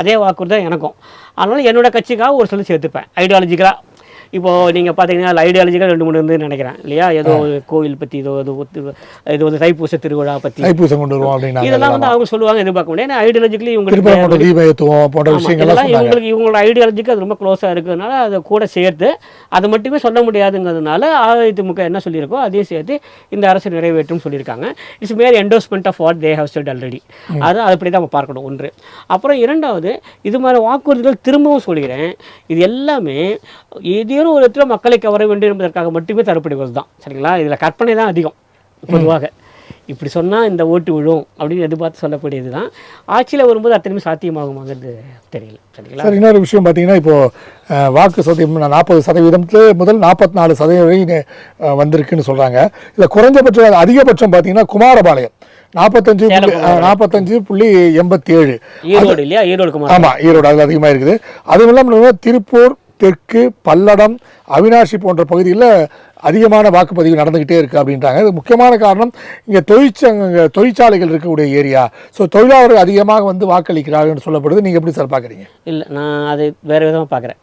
அதே வாக்குறுதி தான் எனக்கும். அதனால் என்னோடய கட்சிக்காக ஒரு சொல்லி சேர்த்துப்பேன் ஐடியாலஜிக்கலாக. இப்போது நீங்கள் பார்த்தீங்கன்னா ஐடியாலஜிக்காக 2-3 இருந்து நினைக்கிறேன் இல்லையா? ஏதோ கோவில் பற்றி, இது வந்து தைப்பூச திருவிழா பற்றி, தைப்பூசம் கொண்டு வருவோம் அப்படின்னா இதெல்லாம் வந்து அவங்க சொல்லுவாங்க, எதிர்பார்க்க முடியாது. ஏன்னா ஐடியாலஜிக்கலி இவங்களுக்கு இவங்களோட ஐடியாலஜிக்கு அது ரொம்ப க்ளோஸாக இருக்கிறதுனால அதை கூட சேர்த்து அதை மட்டுமே சொல்ல முடியாதுங்கிறதுனால அதிமுக என்ன சொல்லியிருக்கோ அதையும் சேர்த்து இந்த அரசு நிறைவேற்றும் சொல்லியிருக்காங்க. It's mere endorsement of what they have said already. அது அப்படி தான் நம்ம பார்க்கணும். ஒன்று. அப்புறம் இரண்டாவது, இது மாதிரி வாக்குறுதிகள் திரும்பவும் சொல்கிறேன், இது எல்லாமே ஏதேனும் ஒரு இடத்துல மக்களை கவர வேண்டும் என்பதற்காக மட்டுமே தரப்படுவது தான். சரிங்களா? இதில் கற்பனை தான் அதிகம். பொதுவாக இப்படி சொன்னால் இந்த ஓட்டு விழும் அப்படின்னு எதிர்பார்த்து சொல்லக்கூடியது தான். ஆட்சியில் வரும்போது அத்தனையுமே சாத்தியமாகுமாங்கிறது தெரியல. சரிங்களா? சார், இன்னொரு விஷயம் பார்த்தீங்கன்னா, இப்போது வாக்கு சதவீதம் 40% முதல் 44% வந்திருக்குன்னு சொல்கிறாங்க. இதில் குறைஞ்சபட்சம் அதிகபட்சம் பார்த்தீங்கன்னா குமாரபாளையம் 45.87. ஈரோடு இல்லையா? ஈரோடு. ஆமாம், ஈரோடு அதில் அதிகமாக இருக்குது. அதுவும் இல்லாமல் திருப்பூர், தெற்கு, பல்லடம், அவினாஷி போன்ற பகுதிகளில் அதிகமான வாக்குப்பதிவு நடந்துக்கிட்டே இருக்குது அப்படின்றாங்க. இது முக்கியமான காரணம் இங்கே தொழிற்சாலைகள் இருக்கக்கூடிய ஏரியா. ஸோ தொழிலாளர்கள் அதிகமாக வந்து வாக்களிக்கிறார்கள் சொல்லப்படுது. நீங்கள் எப்படி சார் பார்க்குறீங்க? இல்லை, நான் அதை வேறு விதமாக பார்க்குறேன்.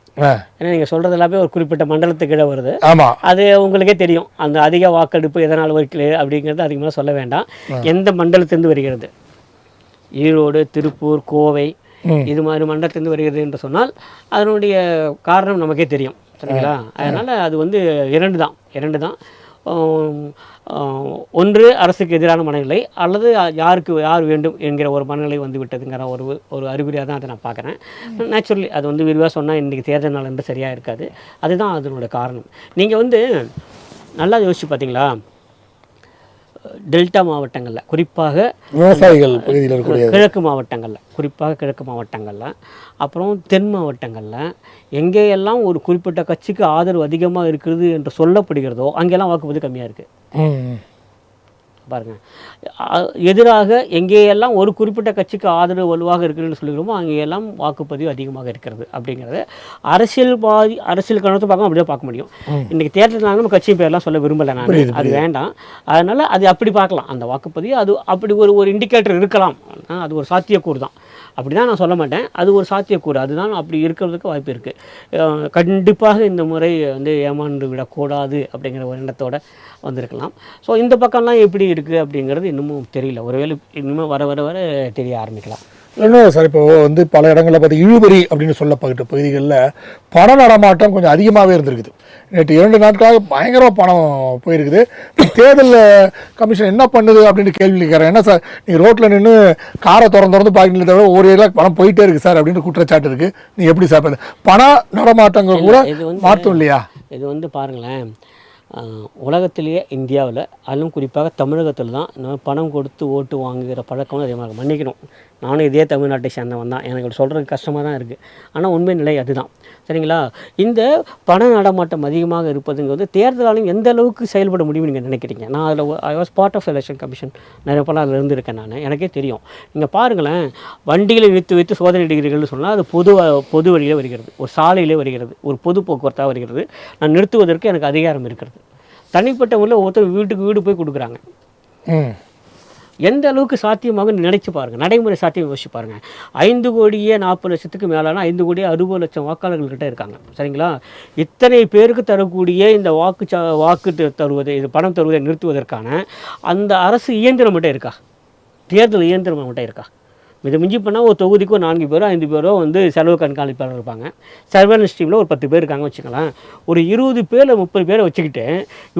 ஏன்னா நீங்கள் சொல்கிறது எல்லாமே ஒரு குறிப்பிட்ட மண்டலத்துக்கு கீழே வருது. ஆமாம், அது உங்களுக்கே தெரியும். அந்த அதிக வாக்கெடுப்பு எதனால் வருகிறது அப்படிங்கிறது அதிகமாக சொல்ல வேண்டாம். எந்த மண்டலத்திலிருந்து வருகிறது, ஈரோடு, திருப்பூர், கோவை, இது மாதிரி மண்டலத்திலிருந்து வருகிறது என்று சொன்னால் அதனுடைய காரணம் நமக்கே தெரியும். சரிங்களா? அதனால் அது வந்து இரண்டு தான். ஒன்று அரசுக்கு எதிரான மனநிலை, அல்லது யார் வேண்டும் என்கிற ஒரு மனநிலை வந்து விட்டதுங்கிற ஒரு அறிகுறியாக தான் அதை நான் பார்க்குறேன். நேச்சுரலி அது வந்து விரிவாக சொன்னால் இன்றைக்கி தேர்தல் நாள் என்று சரியாக இருக்காது. அதுதான் அதனுடைய காரணம். நீங்கள் வந்து நல்லா யோசிச்சு பார்த்தீங்களா, டெல்டா மாவட்டங்களில், குறிப்பாக விவசாயிகள் பகுதியில் இருக்கக்கூடிய கிழக்கு மாவட்டங்களில், அப்புறம் தென் மாவட்டங்களில் எங்கேயெல்லாம் ஒரு குறிப்பிட்ட கட்சிக்கு ஆதரவு அதிகமாக இருக்கிறது என்று சொல்லப்படுகிறதோ அங்கெல்லாம் வாக்குப்பதிவு கம்மியாக இருக்குது. பாருங்கள், எதிராக எங்கேயெல்லாம் ஒரு குறிப்பிட்ட கட்சிக்கு ஆதரவு வலுவாக இருக்குதுன்னு சொல்லிக்கிறோமோ அங்கேயெல்லாம் வாக்குப்பதிவு அதிகமாக இருக்கிறது. அப்படிங்கிறது அரசியல் கணத்தை பார்க்க அப்படியே பார்க்க முடியும். இன்றைக்கி தேர்தல் நம்ம கட்சி பேரெல்லாம் சொல்ல விரும்பலை நான், அது வேண்டாம். அதனால் அது அப்படி பார்க்கலாம். அந்த வாக்குப்பதிவு அது அப்படி ஒரு இண்டிகேட்டர் இருக்கலாம். அது ஒரு சாத்தியக்கூறு தான். அப்படி தான் நான் சொல்ல மாட்டேன், அது ஒரு சாத்தியக்கூறு. அதுதான் அப்படி இருக்கிறதுக்கு வாய்ப்பு இருக்குது. கண்டிப்பாக இந்த முறை வந்து ஏமாந்து விடக்கூடாது அப்படிங்கிற ஒரு எண்ணத்தோடு வந்திருக்கலாம். ஸோ இந்த பக்கம்லாம் எப்படி இருக்குது அப்படிங்கிறது இன்னமும் தெரியல. ஒருவேளை இன்னுமே வர தெரிய ஆரம்பிக்கலாம். இன்னும் சார் இப்போ வந்து பல இடங்களில் பார்த்து இழுபறி அப்படின்னு சொல்லப்பட்ட பகுதிகளில் பண நடமாட்டம் கொஞ்சம் அதிகமாகவே இருந்திருக்குது. நேற்று 2 நாட்களாக பயங்கரமாக பணம் போயிருக்குது. தேர்தல் கமிஷன் என்ன பண்ணுது அப்படின்னு கேள்வி கேட்குறேன். என்ன சார் நீங்கள் ரோட்டில் நின்று காரை திறந்து பார்க்கல தவிர ஒரு ஏரியா பணம் போயிட்டே இருக்குது சார் அப்படின்னு குற்றச்சாட்டு இருக்குது. நீங்கள் எப்படி சார் பண நடமாட்டங்கள் கூட மாற்றம் இல்லையா? இது வந்து பாருங்களேன், உலகத்திலேயே இந்தியாவில் அதுவும் குறிப்பாக தமிழகத்தில் தான் நம்ம பணம் கொடுத்து ஓட்டு வாங்குகிற பழக்கம் அதிகமாக இருக்கும். மன்னிக்கணும், நானும் இதே தமிழ்நாட்டை சேர்ந்தவன் தான், எனக்கு சொல்கிறதுக்கு கஷ்டமாக தான் இருக்குது. ஆனால் உண்மை நிலை அதுதான். சரிங்களா? இந்த பண நடமாட்டம் அதிகமாக இருப்பதுங்கிறது தேர்தலாலும் எந்த அளவுக்கு செயல்பட முடியும்னு நீங்கள் நினைக்கிறீங்க? நான் அதில் I was part of election commission, நிறைய பணம் அதில் இருந்திருக்கேன் நான், எனக்கே தெரியும். நீங்கள் பாருங்களேன், வண்டிகளை வைத்து சோதனை இடுகிறீர்கள்னு சொன்னால் அது பொது வழியிலே வருகிறது, ஒரு சாலையிலே வருகிறது, ஒரு பொது போக்குவரத்தாக வருகிறது. நான் நிறுத்துவதற்கு எனக்கு அதிகாரம் இருக்கிறது. தனிப்பட்ட முறையில் ஒருத்தர் வீட்டுக்கு வீடு போய் கொடுக்குறாங்க. எந்த அளவுக்கு சாத்தியமாக நினைச்சு பாருங்கள், நடைமுறை சாத்தியம் யோசிச்சு பாருங்கள். 5,40,00,000 மேலான 5,60,00,000 வாக்காளர்கள்கிட்ட இருக்காங்க. சரிங்களா? இத்தனை பேருக்கு தரக்கூடிய இந்த வாக்கு தருவதை, இது பணம் தருவதை நிறுத்துவதற்கான அந்த அரசு இயந்திரம் மட்டும் இருக்கா? தேர்தல் இயந்திரம் மட்டும் இருக்கா? இது மிஞ்சி பண்ணால் ஒரு தொகுதிக்கு ஒரு 4 பேரோ 5 பேரோ வந்து செலவு கண்காணிப்பாளர் இருப்பாங்க. சர்வேலன்ஸ் டீமில் ஒரு 10 பேர் இருக்காங்க வச்சுக்கலாம். ஒரு 20 பேர் 30 பேரை வச்சுக்கிட்டு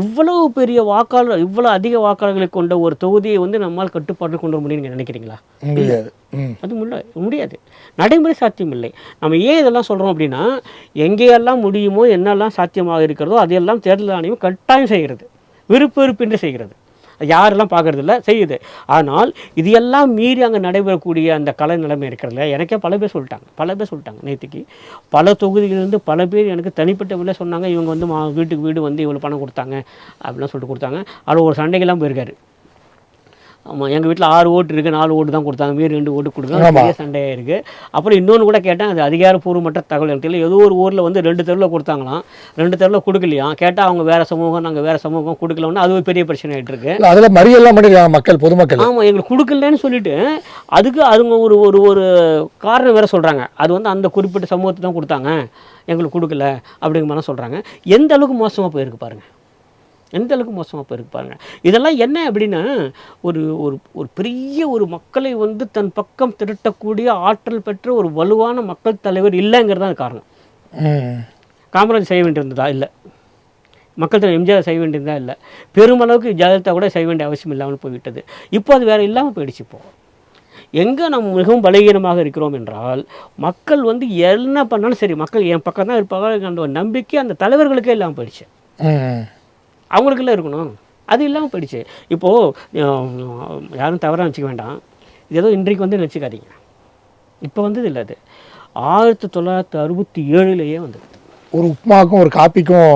இவ்வளவு பெரிய வாக்காளர், இவ்வளோ அதிக வாக்காளர்களை கொண்ட ஒரு தொகுதியை வந்து நம்மால் கட்டுப்பாட்டில் கொண்டு வர முடியும்னு நினைக்கிறீங்களா? முடியாது. அது முடியாது, நடைமுறை சாத்தியம் இல்லை. நம்ம ஏன் இதெல்லாம் சொல்கிறோம் அப்படின்னா, எங்கேயெல்லாம் முடியுமோ என்னெல்லாம் சாத்தியமாக இருக்கிறதோ அதையெல்லாம் தேர்தல் ஆணையம் கட்டாயம் செய்கிறது, விருப்பின்றி செய்கிறது. யாரெல்லாம் பார்க்கறது இல்லை, செய்யுது. ஆனால் இது எல்லாம் மீறி அங்கே நடைபெறக்கூடிய அந்த கலை நிலைமை இருக்கிறதுல எனக்கே பல பேர் சொல்லிட்டாங்க. நேற்றுக்கு பல தொகுதிகளிலிருந்து பல பேர் எனக்கு தனிப்பட்ட முறையில் சொன்னாங்க, இவங்க வந்து வீட்டுக்கு வீடு வந்து இவ்வளோ பணம் கொடுத்தாங்க அப்படிலாம் சொல்லிட்டு கொடுத்தாங்க. அதில் ஒரு சண்டைக்கெல்லாம் போயிருக்காரு. ஆமாம், எங்கள் வீட்டில் 6 ஓட்டு இருக்குது, 4 ஓட்டு தான் கொடுத்தாங்க, மீறி 2 ஓட்டு கொடுத்தாங்க, பெரிய சண்டையாக இருக்குது. அப்புறம் இன்னொன்று கூட கேட்டேன், அது அதிகாரப்பூர்வமற்ற தகவல் எனக்கு தெரியல. ஏதோ ஒரு ஊரில் வந்து 2 தெருவில் கொடுத்தாங்களாம், 2 தெருவில் கொடுக்கலையாம். கேட்டால் அவங்க வேறு சமூகம், நாங்கள் வேறு சமூகம் கொடுக்கலன்னு அது ஒரு பெரிய பிரச்சனை ஆகிட்டு இருக்கு. அதில் மறியெல்லாம் பண்ணிருக்காங்க மக்கள், பொதுமக்கள். ஆமாம், எங்களுக்கு கொடுக்கலன்னு சொல்லிட்டு அதுக்கு அவங்க ஒரு காரணம் வேறு சொல்கிறாங்க. அது வந்து அந்த குறிப்பிட்ட சமூகத்தை தான் கொடுத்தாங்க, எங்களுக்கு கொடுக்கல அப்படிங்கிற மாதிரி சொல்கிறாங்க. எந்த அளவுக்கு மோசமாக போயிருக்கு பாருங்கள், எந்த அளவுக்கு மோசமாக போயிருக்கு பாருங்கள். இதெல்லாம் என்ன அப்படின்னா, ஒரு ஒரு பெரிய ஒரு மக்களை வந்து தன் பக்கம் திரட்டக்கூடிய ஆற்றல் பெற்ற ஒரு வலுவான மக்கள் தலைவர் இல்லைங்கிறது தான் காரணம். காமராஜ் செய்ய வேண்டியிருந்ததா? இல்லை. மக்கள் தலைவர் எம்ஜிஆர் செய்ய வேண்டியதா? இல்லை. பெருமளவுக்கு ஜெயலலிதா கூட செய்ய வேண்டிய அவசியம் இல்லாமல் போய்விட்டது. இப்போ அது வேறு இல்லாமல் போயிடுச்சு. இப்போது எங்கே நம்ம மிகவும் பலகீனமாக இருக்கிறோம் என்றால், மக்கள் வந்து என்ன பண்ணாலும் சரி, மக்கள் என் பக்கம் தான் இருப்பாங்க அந்த ஒரு நம்பிக்கை அந்த தலைவர்களுக்கே இல்லாமல் போயிடுச்சு. அவங்களுக்குள்ள இருக்கணும், அது இல்லாமல் போயிடுச்சு. இப்போது யாரும் தவறாக நினச்சிக்க வேண்டாம், இது ஏதோ இன்றைக்கு வந்து நினச்சிக்காதீங்க. இப்போ வந்தது இல்லை, அது 1967 வந்தது. ஒரு உப்புமாவுக்கும் ஒரு காப்பிக்கும்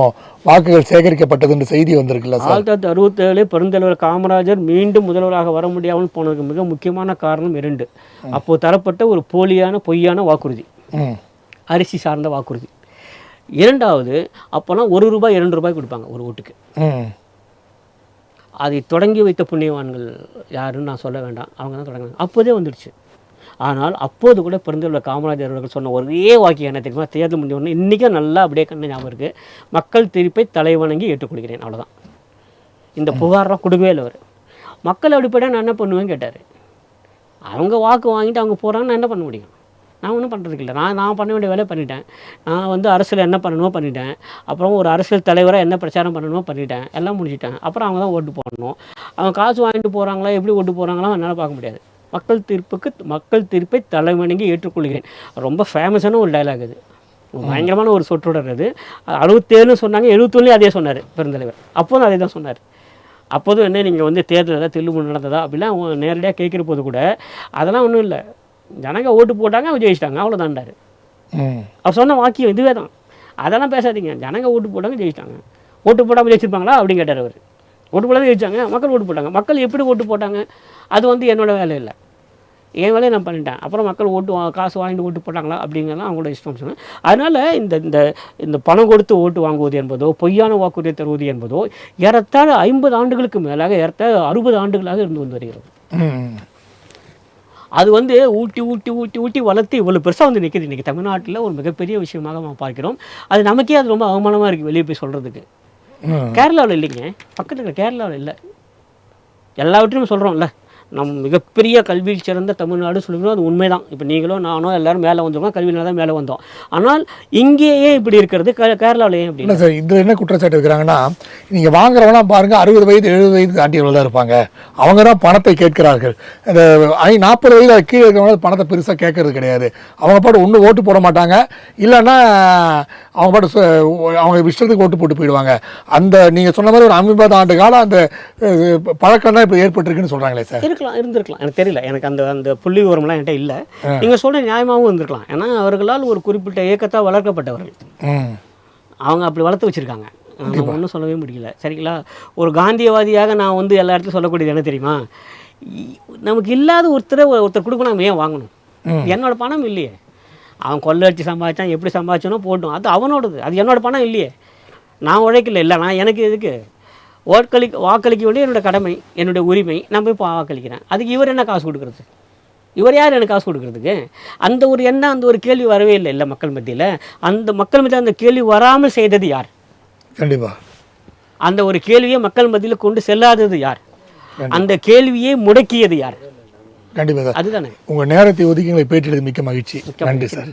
வாக்குகள் சேகரிக்கப்பட்டதுன்ற செய்தி வந்திருக்குல்ல சார்? 1967 பெருந்தலைவர் காமராஜர் மீண்டும் முதல்வராக வர முடியாமல் போனதுக்கு மிக முக்கியமான காரணம் 2. அப்போது தரப்பட்ட ஒரு பொய்யான வாக்குறுதி, அரிசி சார்ந்த வாக்குறுதி. 2வது, அப்போனா ₹1 ₹2 கொடுப்பாங்க ஒரு ஓட்டுக்கு. அதை தொடங்கி வைத்த புண்ணியவான்கள் யாருன்னு நான் சொல்ல வேண்டாம், அவங்க தான் தொடங்கினாங்க. அப்போதே வந்துடுச்சு. ஆனால் அப்போது கூட பிறந்துள்ள காமராஜர் அவர்கள் சொன்ன ஒரே வாக்கியம் என்ன தெரியுமா? தேர்தல் முடிஞ்ச உடனே இன்றைக்கும் நல்லா அப்படியே கண்ணு ஞாபகம் இருக்குது, மக்கள் தீர்ப்பை தலைவணங்கி ஏற்றுக்கொள்கிறேன், அவ்வளோதான். இந்த புகாரெலாம் கொடுக்கவே இல்லை அவர். மக்கள் அப்படிப்பட்ட நான் என்ன பண்ணுவேன்னு கேட்டார். அவங்க வாக்கு வாங்கிட்டு அவங்க போகிறாங்க, நான் என்ன பண்ண முடியும்? நான் ஒன்றும் பண்ணுறதுக்கு இல்லை. நான் பண்ண வேண்டிய வேலையை பண்ணிட்டேன். நான் வந்து அரசியல் என்ன பண்ணணுமோ பண்ணிட்டேன். அப்புறம் ஒரு அரசியல் தலைவராக என்ன பிரச்சாரம் பண்ணணுமோ பண்ணிட்டேன், எல்லாம் முடிச்சிட்டேன். அப்புறம் அவங்க தான் ஓட்டு போடணும். அவங்க காசு வாங்கிட்டு போகிறாங்களா, எப்படி ஓட்டு போகிறாங்களா என்னால் பார்க்க முடியாது. மக்கள் தீர்ப்பை தலைவணங்கி ஏற்றுக்கொள்கிறேன். ரொம்ப ஃபேமஸான ஒரு டைலாக் அது, பயங்கரமான ஒரு சொற்றொடர் அது. 67 சொன்னாங்க, 71 அதே சொன்னார் பெருந்தலைவர். அப்போதும் அதே தான் சொன்னார். அப்போதும் என்ன, நீங்கள் வந்து தேர்தல் ஏதாவது தில்லுமுள்ளு நடந்ததா அப்படிலாம் நேரடியாக கேட்குற போது கூட அதெல்லாம் ஒன்றும் இல்லை, ஜனங்க ஓட்டு போட்டாங்க, அவங்க ஜெயிச்சிட்டாங்க, அவ்வளோதான்டாரு. அவர் சொன்ன வாக்கியம் இதுவே தான். அதெல்லாம் பேசாதீங்க, ஜனங்க ஓட்டு போட்டாங்க, ஜெயிச்சிட்டாங்க. ஓட்டு போடாமல் ஜெயிச்சிருப்பாங்களா அப்படின்னு கேட்டார் அவர். ஓட்டு போடாமல் ஜெயிச்சாங்க, மக்கள் ஓட்டு போட்டாங்க. மக்கள் எப்படி ஓட்டு போட்டாங்க, அது வந்து என்னோடய வேலை இல்லை, என் வேலையை நான் பண்ணிட்டேன். அப்புறம் மக்கள் காசு வாங்கிட்டு ஓட்டு போட்டாங்களா அப்படிங்கிறலாம் அவங்களோட இஷ்டம் சொன்னேன். அதனால் இந்த பணம் கொடுத்து ஓட்டு வாங்குவது என்பதோ, பொய்யான வாக்குறுதி தருவது என்பதோ ஏறத்தாழ 50 ஆண்டுகளுக்கு மேலாக, ஏறத்தாழ 60 ஆண்டுகளாக இருந்து வந்து வருகிறது. அது வந்து ஊட்டி வளர்த்து இவ்வளோ பெருசாக வந்து நிற்கிது. இன்றைக்கி தமிழ்நாட்டில் ஒரு மிகப்பெரிய விஷயமாக நம்ம பார்க்கிறோம். அது நமக்கே அது ரொம்ப அவமானமாக இருக்குது வெளியே போய் சொல்கிறதுக்கு. கேரளாவில் இல்லைங்க, பக்கத்தில் இருக்கிற கேரளாவில் இல்லை. எல்லாவற்றையும் சொல்கிறோம்ல, மிகப்பெரிய கல்வியில் சிறந்த தமிழ்நாடு சொல்லுகிறோம், அது உண்மைதான். இப்போ நீங்களோ நானோ எல்லாரும் மேலே வந்திருக்கோம், கல்வியில தான் மேலே வந்தோம். ஆனால் இங்கேயே இப்படி இருக்கிறது, கேரளாவிலேயே இப்படி இல்லை சார், இதில் என்ன குற்றச்சாட்டு இருக்கிறாங்கன்னா, நீங்கள் வாங்குறவங்களாம் பாருங்கள் 60 வயது 70 வயது தாண்டியவர்கள் தான் இருப்பாங்க, அவங்க தான் பணத்தை கேட்கிறார்கள். இந்த 40 வயது கீழே இருக்கிறவங்க பணத்தை பெருசாக கேட்கறது கிடையாது. அவங்க பாட்டு ஒன்று ஓட்டு போட மாட்டாங்க, இல்லைன்னா அவங்க பாட்டு அவங்க இஷ்டத்துக்கு ஓட்டு போட்டு போயிடுவாங்க. அந்த நீங்கள் சொன்ன மாதிரி ஒரு 50 ஆண்டு காலம் அந்த பழக்கம் தான் இப்போ ஏற்பட்டிருக்குன்னு சொல்கிறாங்களே சார். இருந்திருக்கலாம், எனக்கு தெரியல. எனக்கு அந்த புள்ளி விவரம்லாம் என்கிட்ட இல்லை. நீங்கள் சொல்கிற நியாயமாகவும் இருந்திருக்கலாம். ஏன்னா அவர்களால் ஒரு குறிப்பிட்ட இயக்கத்தை வளர்க்கப்பட்டவர்கள், அவங்க அப்படி வளர்த்து வச்சுருக்காங்க. ஒன்றும் சொல்லவே முடியல. சரிங்களா? ஒரு காந்தியவாதியாக நான் வந்து எல்லா இடத்துலையும் சொல்லக்கூடியது என்ன தெரியுமா, நமக்கு இல்லாத ஒருத்தர் கொடுக்க நம்ம ஏன் வாங்கணும்? என்னோட பணம் இல்லையே, அவன் கொள்ளடிச்சு சம்பாதிச்சான், எப்படி சம்பாதிச்சானோ போட்டும், அது அவனோடது, அது என்னோட பணம் இல்லையே, நான் உழைக்கல. இல்லை, நான் எனக்கு எதுக்கு வாக்களிக்க வேண்டிய என்னோடய கடமை, என்னுடைய உரிமை, நான் போய் வாக்களிக்கிறேன். அதுக்கு இவர் என்ன காசு கொடுக்குறது? இவர் யார் எனக்கு காசு கொடுக்குறதுக்கு? அந்த ஒரு எண்ணம், அந்த ஒரு கேள்வி வரவே இல்லை மக்கள் மத்தியில். அந்த மக்கள் மத்தியில் அந்த கேள்வி வராமல் செய்தது யார்? கண்டிப்பாக அந்த ஒரு கேள்வியை மக்கள் மத்தியில் கொண்டு செல்லாதது யார்? அந்த கேள்வியை முடக்கியது யார்? கண்டிப்பாக சார். அதுதானே. உங்கள் நேரத்தை ஒதுக்கி எங்களை பேட்டியது மிக்க மகிழ்ச்சி. நன்றி சார்.